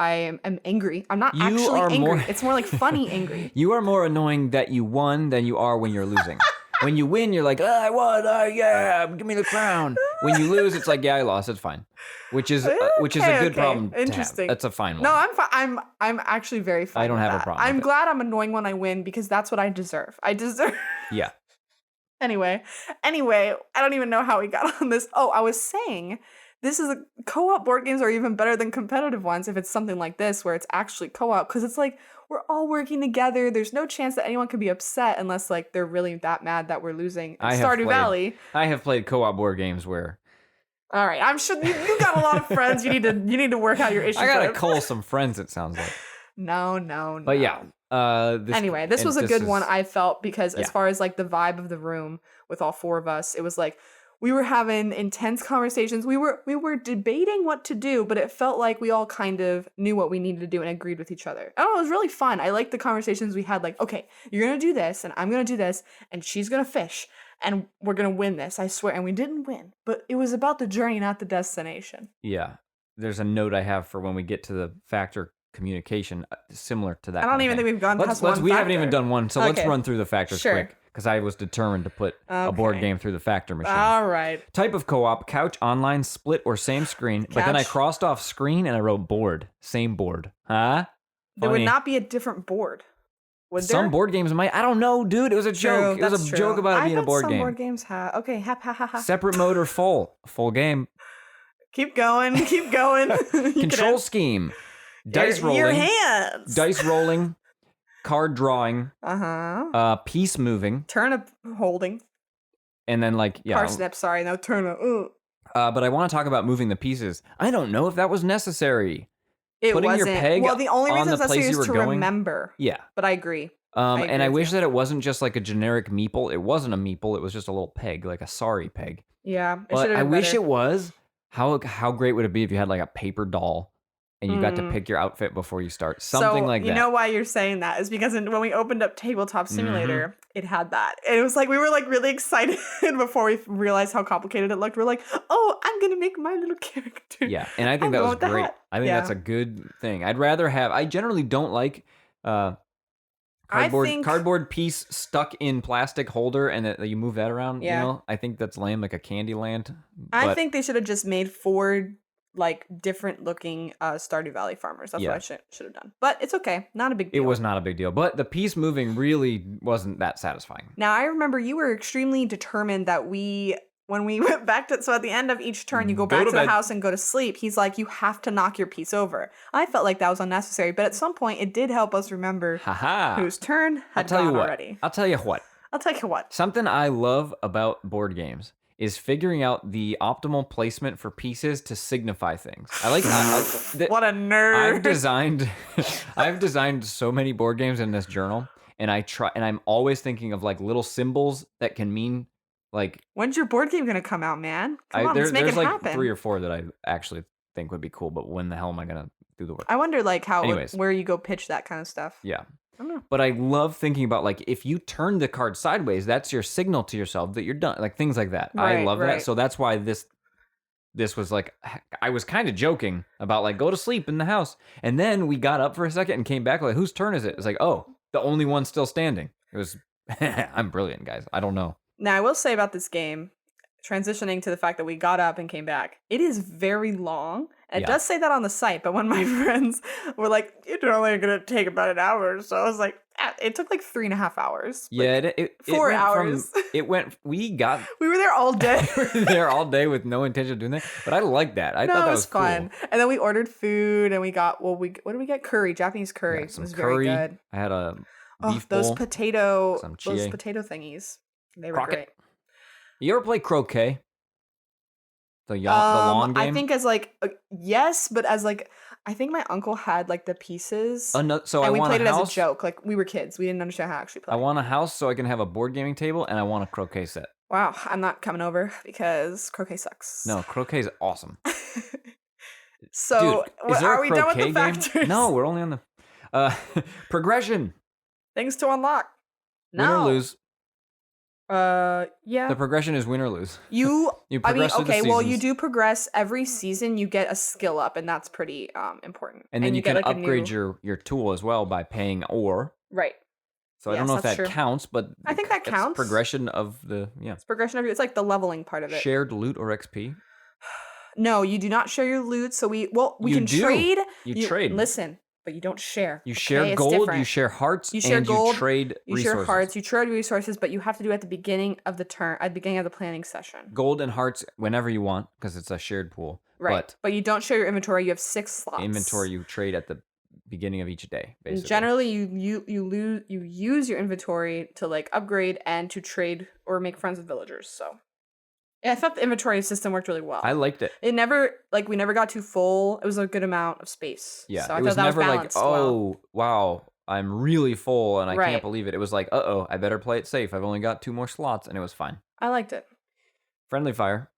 am angry. I'm not actually angry. It's more like funny angry. You are more annoying that you won than you are when you're losing. When you win, you're like, I won, yeah, give me the crown. When you lose, it's like, yeah, I lost, it's fine. Which is a good problem. Interesting. That's a fine one. No, I'm actually very fine. I don't have a problem. I'm glad I'm annoying when I win because that's what I deserve. Yeah. Anyway, I don't even know how we got on this. Oh, I was saying co-op board games are even better than competitive ones if it's something like this where it's actually co-op because it's like we're all working together. There's no chance that anyone could be upset unless like they're really that mad that we're losing. Stardew Valley. I have played co-op board games where. All right, I'm sure you got a lot of friends. You need to work out your issues. I gotta cull some friends. It sounds like. No. But yeah. This was a good one. I felt because as far as like the vibe of the room with all four of us, it was like. We were having intense conversations. We were debating what to do, but it felt like we all kind of knew what we needed to do and agreed with each other. Oh, it was really fun. I liked the conversations we had. Like, okay, you're gonna do this, and I'm gonna do this, and she's gonna fish, and we're gonna win this. I swear. And we didn't win, but it was about the journey, not the destination. Yeah, there's a note I have for when we get to the factor communication, similar to that. I don't even think we've gone past one. We haven't even done one, so let's run through the factors quick. Because I was determined to put a board game through the factor machine. All right. Type of co-op, couch, online, split, or same screen. Couch. But then I crossed off screen and I wrote board. Same board. Huh? There would not be a different board. Would there? Some board games might. I don't know, dude. It was a joke. It was a joke about it being a board game. Some board games have. Okay. Separate mode or full. Full game. Keep going. Control scheme. Dice rolling. Your hands. Dice rolling. Card drawing, piece moving, turnip holding, and then parsnip. Sorry, no turnip. But I want to talk about moving the pieces. I don't know if that was necessary. Putting wasn't. Your peg the only reason it's necessary is to remember. Yeah, but I agree. And I wish that it wasn't just like a generic meeple. It wasn't a meeple. It was just a little peg, like a sorry peg. Yeah, but I wish it was. How great would it be if you had like a paper doll? And you got to pick your outfit before you start. Something like that. You know why you're saying that is because when we opened up Tabletop Simulator, it had that. And it was like we were like really excited before we realized how complicated it looked. We're like, oh, I'm going to make my little character. Yeah, and I think that was great. I think that's a good thing. I'd rather have... I generally don't like cardboard piece stuck in plastic holder and that you move that around. Yeah. You know? I think that's lame, like a Candyland. I think they should have just made 4... like different looking Stardew Valley farmers. That's what I should have done. But it's okay. Not a big deal. It was not a big deal. But the piece moving really wasn't that satisfying. Now, I remember you were extremely determined that when we went back to, so at the end of each turn, you go back to the house and go to sleep. He's like, you have to knock your piece over. I felt like that was unnecessary. But at some point, it did help us remember whose turn had gone already. I'll tell you what. Something I love about board games is figuring out the optimal placement for pieces to signify things. I like what a nerd. I've designed so many board games in this journal, and I'm always thinking of like little symbols that can mean like. When's your board game gonna come out, man? Come on, let's make it happen. There's 3 or 4 that I actually think would be cool, but when the hell am I gonna do the work? I wonder like where you go pitch that kind of stuff. Yeah. But I love thinking about like if you turn the card sideways, that's your signal to yourself that you're done. Like things like that. I love that. So that's why this was like I was kind of joking about like go to sleep in the house, and then we got up for a second and came back like whose turn is it? It's like the only one still standing. It was I'm brilliant, guys. I don't know. Now, I will say about this game, transitioning to the fact that we got up and came back, it is very long. And it does say that on the site, but when my friends were like, it's only going to take about an hour. So I was like, it took like 3.5 hours. Yeah, like 4 hours. We were there all day. we were there all day with no intention of doing that. But I like that. I thought that was fun. Cool. And then we ordered food and we got, what did we get? Curry, Japanese curry. It was curry. Very good. I had a beef bowl. Those potato thingies. They were Croquet. Great. You ever play croquet? The long game? I think as like, yes, but as like, I think my uncle had like the pieces. And we played it as a joke. Like we were kids. We didn't understand how to actually play. I want a house so I can have a board gaming table, and I want a croquet set. Wow, I'm not coming over because croquet sucks. No, croquet is awesome. So, dude, are we done with the factors? No, we're only on the progression. Things to unlock. Win or lose. Yeah. The progression is win or lose. You progress well, you do progress every season. You get a skill up, and that's pretty important. And then you can upgrade your tool as well by paying ore. Right. So I don't know if that counts, but I think that counts. Progression of It's progression of it's like the leveling part of it. Shared loot or XP? No, you do not share your loot. So we can trade. You trade. Listen. But you don't share. You share gold, you share hearts, you trade resources. You share hearts, you trade resources, but you have to do it at the beginning of the turn, at the beginning of the planning session. Gold and hearts whenever you want, because it's a shared pool. Right. But you don't share your inventory. You have 6 slots. Inventory you trade at the beginning of each day, basically. Generally, you use your inventory to like upgrade and to trade or make friends with villagers. So. Yeah, I thought the inventory system worked really well. I liked it. We never got too full. It was a good amount of space. Yeah, so I it was thought never that like, was wow, I'm really full and I can't believe it. It was like, I better play it safe. I've only got 2 more slots, and it was fine. I liked it. Friendly fire.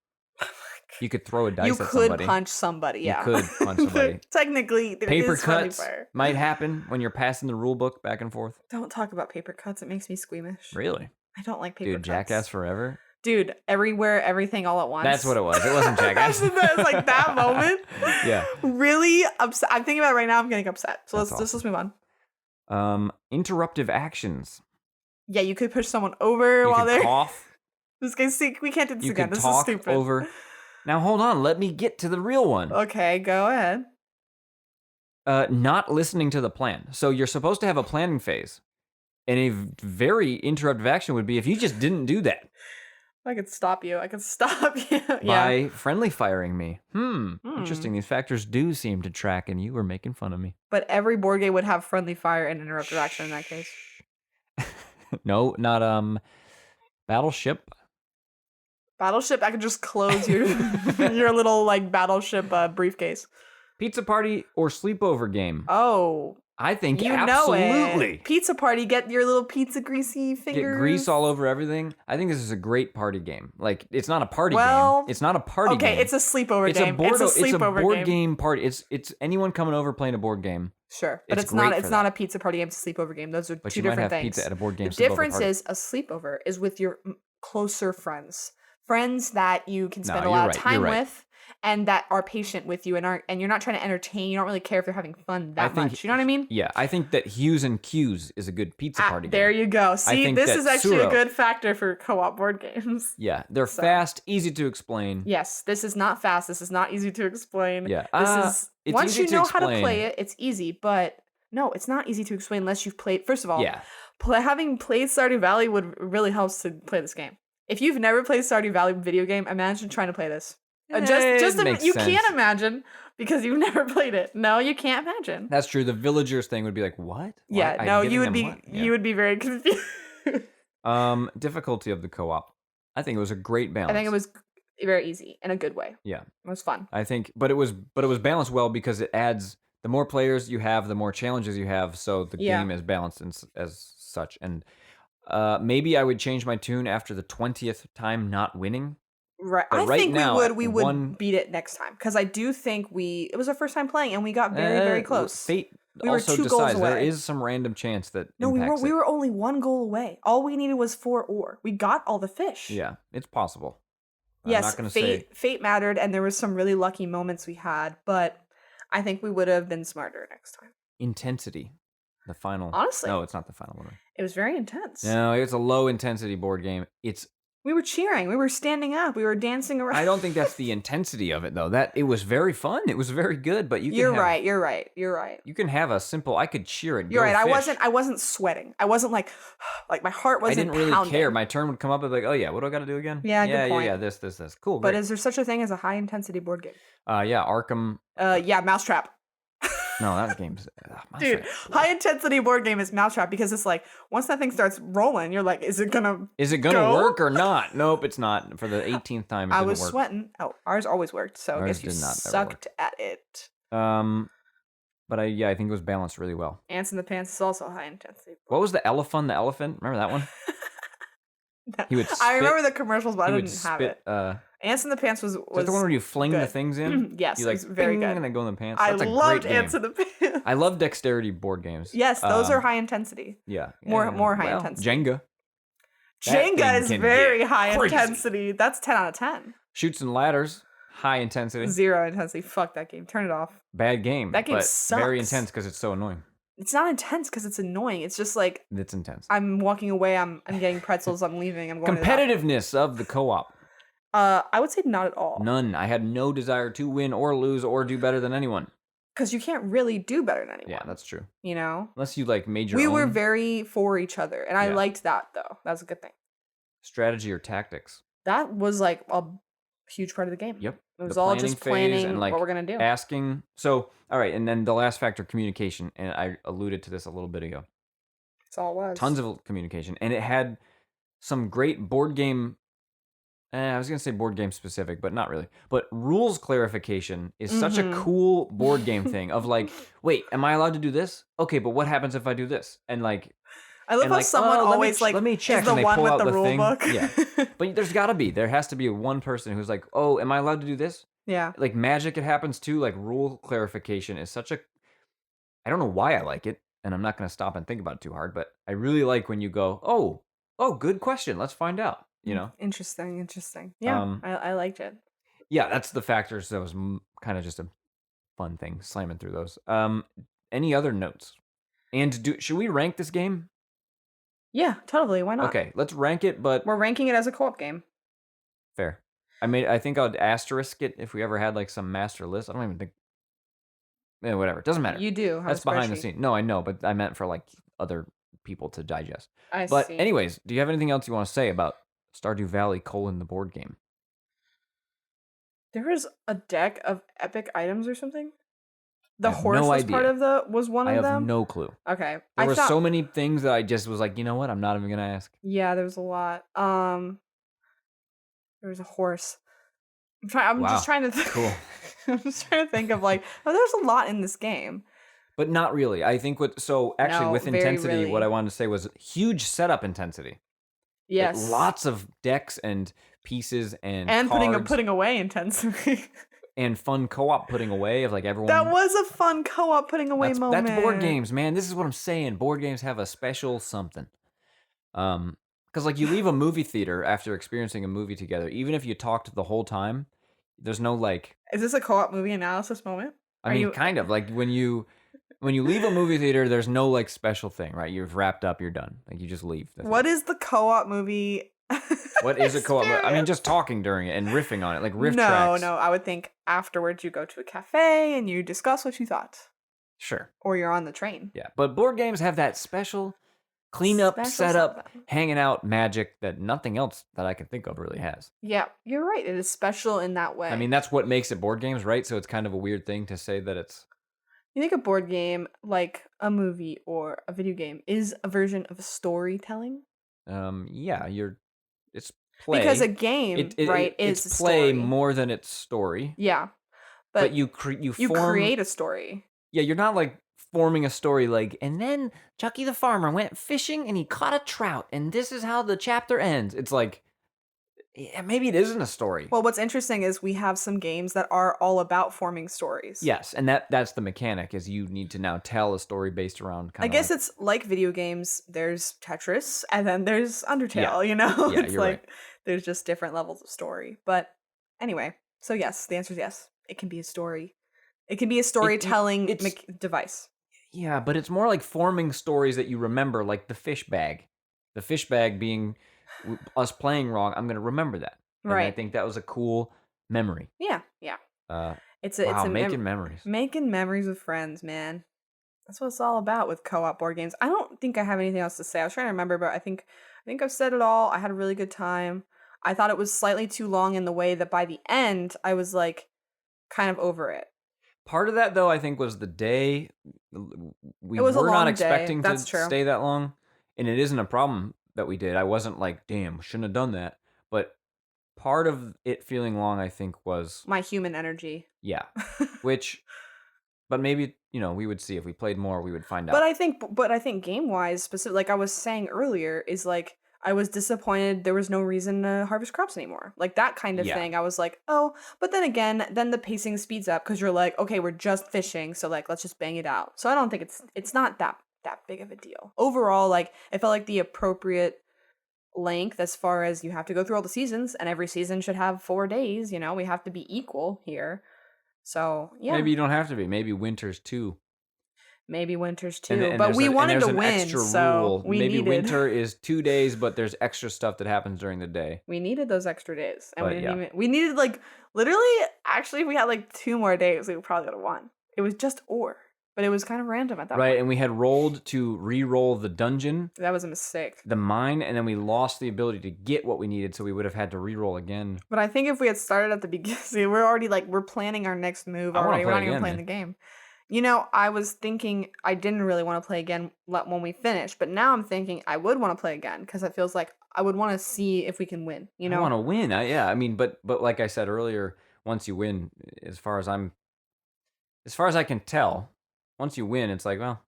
You could throw a dice at somebody. You could punch somebody, yeah. You could punch somebody. Technically, there paper is cuts fire. Might happen when you're passing the rule book back and forth. Don't talk about paper cuts. It makes me squeamish. Really? I don't like paper cuts. Dude, Jackass Forever? Dude, everywhere, everything, all at once. That's what it was. It wasn't Jackass. It was like that moment. Yeah. Really upset. I'm thinking about it right now. I'm getting upset. So let's move on. Interruptive actions. Yeah, you could push someone over while they're cough. This guy's sick. We can't do this again. This is stupid. Over. Now hold on. Let me get to the real one. Okay, go ahead. Not listening to the plan. So you're supposed to have a planning phase, and a very interruptive action would be if you just didn't do that. I could stop you. By friendly firing me. Interesting. These factors do seem to track, and you were making fun of me. But every board game would have friendly fire and interruptive action in that case. No, not Battleship. Battleship, I could just close your your little like Battleship briefcase. Pizza party or sleepover game. Oh. I think you absolutely. Know it. Pizza party, get your little pizza greasy fingers. Get grease all over everything. I think this is a great party game. Like, it's not a party game. It's not a party game. Okay, it's a sleepover game. It's a board game party. It's anyone coming over playing a board game. Sure, but it's not a pizza party game. It's a sleepover game. Those are two different things. Pizza at a board game. The difference is a sleepover is with your closer friends that you can spend a lot of time with. And that are patient with you and you're not trying to entertain. You don't really care if they're having fun that much. You know what I mean? Yeah, I think that Hues and Cues is a good pizza party game. There you go. See, this is actually a good factor for co-op board games. Yeah, they're fast, easy to explain. Yes, this is not fast. This is not easy to explain. Yeah, this is once you know how to play it, it's easy. But no, it's not easy to explain unless you've played. First of all, having played Stardew Valley would really help to play this game. If you've never played Stardew Valley video game, imagine trying to play this. You can't imagine because you've never played it. No, you can't imagine. That's true. The villagers thing would be like, what? Yeah, no, you would be very confused. Difficulty of the co-op. I think it was a great balance. I think it was very easy in a good way. Yeah, it was fun. I think, but it was balanced well because it adds the more players you have, the more challenges you have. So the game is balanced as such. And maybe I would change my tune after the 20th time not winning. Right. I think we would beat it next time because I do think it was our first time playing and we got very, very close. Fate also decides there is some random chance that we were only 1 goal away. All we needed was 4 ore. We got all the fish. Yeah, it's possible. Yes, fate mattered and there was some really lucky moments we had, but I think we would have been smarter next time. Intensity. The final. Honestly. No, it's not the final one. It was very intense. No, it's a low intensity board game. We were cheering. We were standing up. We were dancing around. I don't think that's the intensity of it, though. It was very fun. It was very good, but You're right. You're right. You can have a simple. I could cheer it. You're right. I wasn't sweating. I wasn't like my heart wasn't. I didn't really pounding. care. My turn would come up and be like, oh yeah, what do I got to do again? Yeah, good point. Yeah. This. Cool. But great. is there such a thing as a high intensity board game? Yeah, Arkham. Yeah, Mousetrap. No, that game's dude. High intensity board game is Mousetrap because it's like once that thing starts rolling, you're like, is it gonna work or not? Nope, it's not. For the 18th time, I was sweating. Oh, ours always worked. So I guess you sucked at it. But I think it was balanced really well. Ants in the Pants is also high intensity. What was the elephant? The elephant? Remember that one? He would. I remember the commercials, but I didn't have it. Ants in the Pants was the one where you fling the things in? Yes, you like it was very good. And they go in the pants. I loved Ants in the Pants. I love dexterity board games. Yes, those are high intensity. Yeah. More high intensity. Jenga. Jenga is very high intensity. That's 10 out of 10. Chutes and Ladders, high intensity. 0 intensity. Fuck that game. Turn it off. Bad game. That game sucks. Very intense because it's so annoying. It's not intense because it's annoying. It's just like it's intense. I'm walking away. I'm getting pretzels. I'm leaving. I'm going. Competitiveness of the co-op. I would say not at all. None. I had no desire to win or lose or do better than anyone. Because you can't really do better than anyone. Yeah, that's true. You know? Unless you like made your own. We were very for each other. And I liked that, though. That's a good thing. Strategy or tactics? That was like a huge part of the game. Yep. It was all just planning and like what we're going to do. Asking. So, all right. And then the last factor, communication. And I alluded to this a little bit ago. That's all it was. Tons of communication. And it had some great board game. I was going to say board game specific, but not really. But rules clarification is such a cool board game thing of like, wait, am I allowed to do this? Okay, but what happens if I do this? And like, I love how someone always let me check. Is the one with the rule book. Yeah, but there has to be one person who's like, oh, am I allowed to do this? Yeah. Like magic, it happens too. Like rule clarification is such a. I don't know why I like it, and I'm not going to stop and think about it too hard. But I really like when you go, oh, good question. Let's find out. You know, interesting. Yeah, I liked it. Yeah, that's the factors. That was kind of just a fun thing, slamming through those. Any other notes? And should we rank this game? Yeah, totally. Why not? Okay, let's rank it. But we're ranking it as a co-op game. Fair. I think I'd asterisk it if we ever had like some master list. I don't even think. Yeah, whatever. It doesn't matter. You do. That's behind the scene. No, I know, but I meant for like other people to digest. I see. But anyways, do you have anything else you want to say about Stardew Valley : the board game? There was a deck of epic items or something. The horse was part of was one of them. I have no clue. Okay, there were so many things that I just was like, you know what? I'm not even gonna ask. Yeah, there was a lot. There was a horse. I'm just trying to. Cool. I'm just trying to think of like, there's a lot in this game. But not really. I think with intensity, what I wanted to say was huge setup intensity. Yes. Like lots of decks and pieces and cards. putting away intensity. And fun co-op putting away of like everyone. That was a fun co-op putting away moment. That's board games, man. This is what I'm saying. Board games have a special something. Because like you leave a movie theater after experiencing a movie together, even if you talked the whole time, there's no like. Is this a co-op movie analysis moment? Kind of like when you leave a movie theater, there's no like special thing, right? You've wrapped up, you're done. Like you just leave. What is the co-op movie? What is a co-op? I mean, just talking during it and riffing on it, like riff tracks. No. I would think afterwards you go to a cafe and you discuss what you thought. Sure. Or you're on the train. Yeah, but board games have that special cleanup, setup, hanging out magic that nothing else that I can think of really has. Yeah, you're right. It is special in that way. I mean, that's what makes it board games, right? So it's kind of a weird thing to say that it's. You think a board game, like a movie or a video game, is a version of storytelling? Yeah, it's play. Because a game, right, is it's play story. More than it's story. Yeah. But you create a story. Yeah, you're not like forming a story like, and then Chucky the farmer went fishing and he caught a trout, and this is how the chapter ends. It's like, yeah, maybe it isn't a story. Well, what's interesting is we have some games that are all about forming stories. Yes, and that's the mechanic, is you need to now tell a story based around I guess it's like video games. There's Tetris, and then there's Undertale, you know? Yeah, it's you're like right. There's just different levels of story. But anyway, so yes, the answer is yes. It can be a story. It can be a storytelling device. Yeah, but it's more like forming stories that you remember, like the fish bag. The fish bag being us playing wrong. I'm going to remember that. And I think that was a cool memory. Yeah. Wow, making memories. Making memories with friends, man. That's what it's all about with co-op board games. I don't think I have anything else to say. I was trying to remember, but I think I've said it all. I had a really good time. I thought it was slightly too long in the way that by the end I was like kind of over it. Part of that, though, I think was the day. We were not expecting to stay that long, and it isn't a problem that we did. I wasn't like, damn, shouldn't have done that. But part of it feeling long, I think, was my human energy. Yeah, but maybe we would see if we played more, we would find out. But I think game wise, specific, like I was saying earlier, is like I was disappointed there was no reason to harvest crops anymore. Like that kind of thing. I was like, oh, but then again, then the pacing speeds up because you're like, okay, we're just fishing, so like let's just bang it out. So I don't think it's not that big of a deal. Overall, like it felt like the appropriate length as far as you have to go through all the seasons, and every season should have 4 days. We have to be equal here. So yeah, maybe you don't have to be. Maybe winters too. But we wanted to win, so maybe winter is 2 days, but there's extra stuff that happens during the day. We needed those extra days, and we needed like literally. Actually, if we had like 2 more days, we probably would have won. It was just but it was kind of random at that point. Right, and we had rolled to re-roll the dungeon. That was a mistake. The mine, and then we lost the ability to get what we needed, so we would have had to re-roll again. But I think if we had started at the beginning, we're already like we're planning our next move already. We're not even playing the game. I was thinking I didn't really want to play again when we finish, but now I'm thinking I would want to play again because it feels like I would want to see if we can win. I want to win. I mean, but like I said earlier, once you win, as far as I can tell, once you win, it's like, well,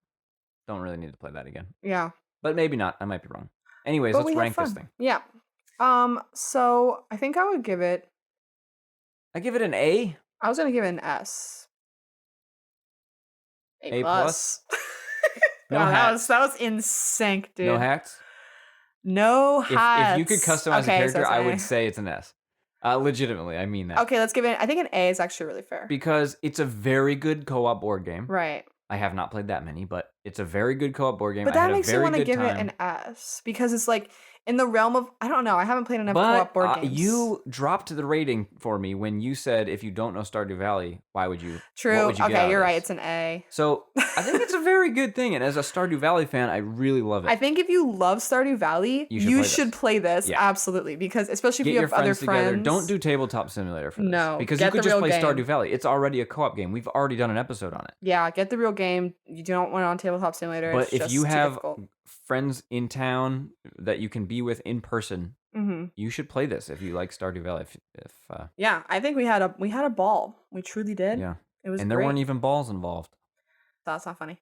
don't really need to play that again. Yeah. But maybe not. I might be wrong. Anyways, let's rank this thing. Yeah. So I think I would give it. I give it an A. I was gonna give it an S. A plus. No hats. That was in sync, dude. No hats. No hats. If you could customize a character, I would say it's an S. Legitimately, I mean that. Okay, let's give it. I think an A is actually really fair because it's a very good co-op board game. Right. I have not played that many, but it's a very good co-op board game. But that makes you want to give it an S because it's like in the realm of, I don't know, I haven't played enough co-op board games. You dropped the rating for me when you said if you don't know Stardew Valley, why would you? True. What would you Okay, you're right. It's an A. So I think it's a very good thing, and as a Stardew Valley fan, I really love it. I think if you love Stardew Valley, you should play this. Yeah. Absolutely, because especially if you have other friends. Together. Don't do Tabletop Simulator for this. No, because you could just play Stardew Valley. It's already a co-op game. We've already done an episode on it. Yeah, get the real game. You don't want it on Tabletop Simulator. But if you have friends in town that you can be with in person, you should play this if you like Stardew Valley. Yeah, I think we had a ball. We truly did. Yeah, it was. And there weren't even balls involved. That's not funny.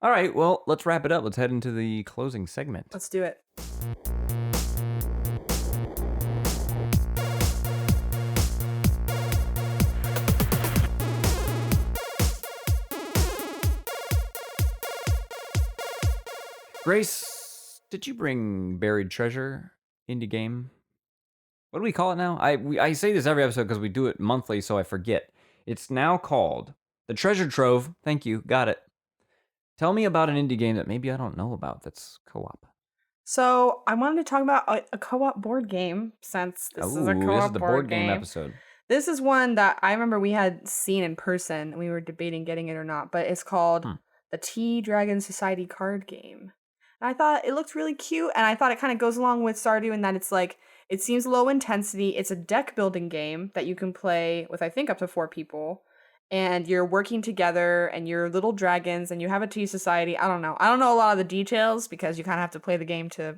All right, well, let's wrap it up. Let's head into the closing segment. Let's do it. Grace, did you bring Buried Treasure indie game? What do we call it now? I say this every episode because we do it monthly, so I forget. It's now called The Treasure Trove. Thank you. Got it. Tell me about an indie game that maybe I don't know about that's co-op. So I wanted to talk about a co-op board game since this is a co-op this is the board game episode. This is one that I remember we had seen in person and we were debating getting it or not, but it's called the Tea Dragon Society card game. And I thought it looked really cute, and I thought it kind of goes along with Stardew in that it's like, it seems low intensity. It's a deck building game that you can play with, I think, up to 4 people. And you're working together and you're little dragons and you have a tea society. I don't know a lot of the details because you kind of have to play the game to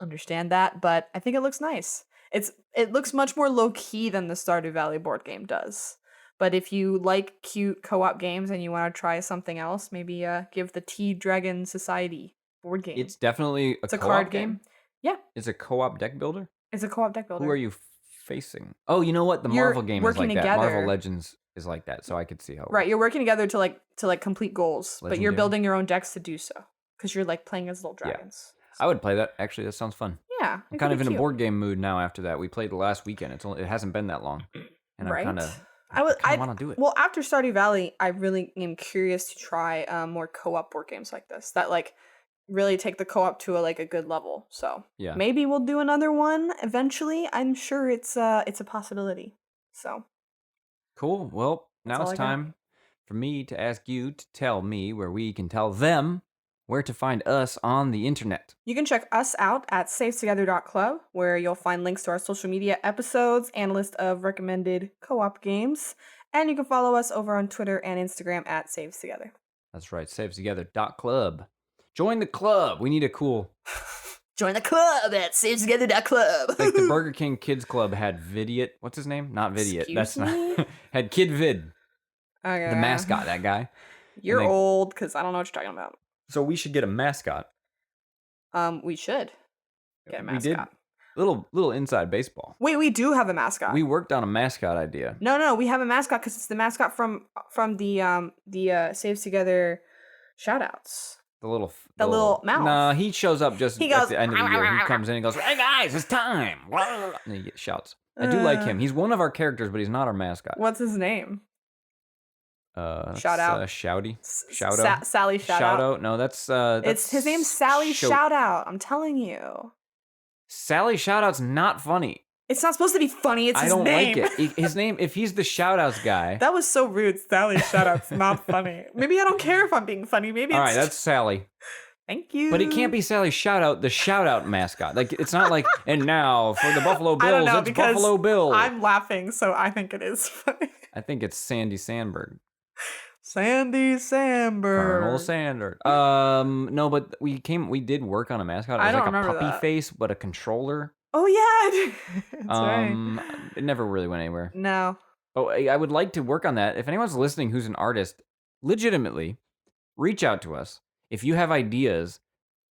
understand that, but I think it looks nice. It looks much more low key than the Stardew Valley board game does. But if you like cute co-op games and you want to try something else, maybe give the Tea Dragon Society board game. It's definitely a card game. Yeah. It's a co-op deck builder? It's a co-op deck builder. Who are you facing? Oh, you know what? The Marvel game is like together. That. Marvel Legends is like that, so I could see how. Right, you're working together to complete goals, Legendary. But you're building your own decks to do so because you're like playing as little dragons. Yeah. So. I would play that. Actually, that sounds fun. Yeah, I'm kind of in a board game mood now. After that, we played the last weekend. It hasn't been that long, and I'm kind of I want to do it. Well, after Stardew Valley, I really am curious to try more co-op board games like this that like really take the co-op to a good level. So yeah, maybe we'll do another one eventually. I'm sure it's a possibility. So cool. Well, now it's time for me to ask you to tell me where we can tell them where to find us on the internet. You can check us out at savetogether.club, where you'll find links to our social media episodes and a list of recommended co-op games. And you can follow us over on Twitter and Instagram at savetogether. That's right, savetogether.club. Join the club. We need a cool... Join the club at savetogether.club. Like the Burger King Kids Club had Vidiot. What's his name? Not Vidiot. That's not... had Kid Vid. Okay. The mascot, that guy. You're old, because I don't know what you're talking about. So we should get a mascot. We should get a mascot. We did. Little inside baseball. Wait, we do have a mascot. We worked on a mascot idea. No, we have a mascot because it's the mascot from the Saves Together shoutouts. The little mouse. No, he shows up just at the end of the year. He comes in and goes, "Hey guys, it's time!" And he shouts. I do like him. He's one of our characters, but he's not our mascot. What's his name? Shout out. Shouty. Shout out. Sally Shout Out. No, that's his name's Sally Shout Out. I'm telling you. Sally Shout Out's not funny. It's not supposed to be funny. It's his name. I don't like it. His name, if he's the shout outs guy. That was so rude. Sally Shout Out's not funny. Maybe I don't care if I'm being funny. Maybe all right, that's Sally. Thank you. But it can't be Sally Shout Out, the shout out mascot. Like, it's not like, and now for the Buffalo Bills, I don't know, it's Buffalo Bill. I'm laughing, so I think it is funny. I think it's Sandy Sandberg. Sandy Sandberg. Colonel Sandberg. No, but we did work on a mascot. It was like a puppy face, but a controller. Oh yeah. That's right. It never really went anywhere. No. Oh, I would like to work on that. If anyone's listening who's an artist, legitimately, reach out to us. If you have ideas,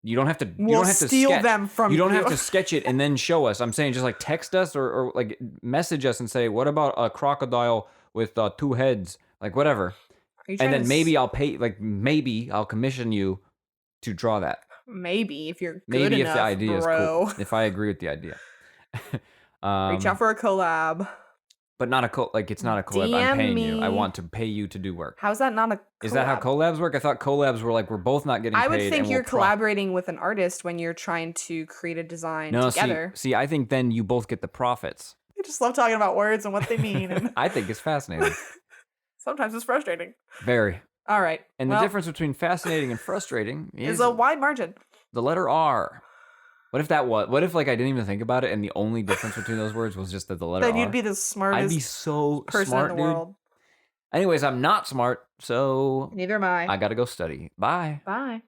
you don't have to. You don't have to steal sketch. them from you. Don't have to sketch it and then show us. I'm saying just like text us or like message us and say, what about a crocodile with 2 heads? Like whatever. And then maybe I'll pay. Like maybe I'll commission you to draw that. Maybe if you're good maybe enough, if the idea bro. is cool. If I agree with the idea. Reach out for a collab. But not it's not a collab. DM I'm paying me. you. I want to pay you to do work. How's that not a collab? Is that how collabs work? I thought collabs were like we're both not getting paid. I would think you're collaborating with an artist when you're trying to create a design together. See, I think then you both get the profits. I just love talking about words and what they mean. I think it's fascinating. Sometimes it's frustrating. Very. All right. And the difference between fascinating and frustrating is a wide margin. The letter R. What if like I didn't even think about it and the only difference between those words was just that the letter R? Then you'd be the smartest I'd be so person smart, in the world. Anyways, I'm not smart, so neither am I. I gotta go study. Bye. Bye.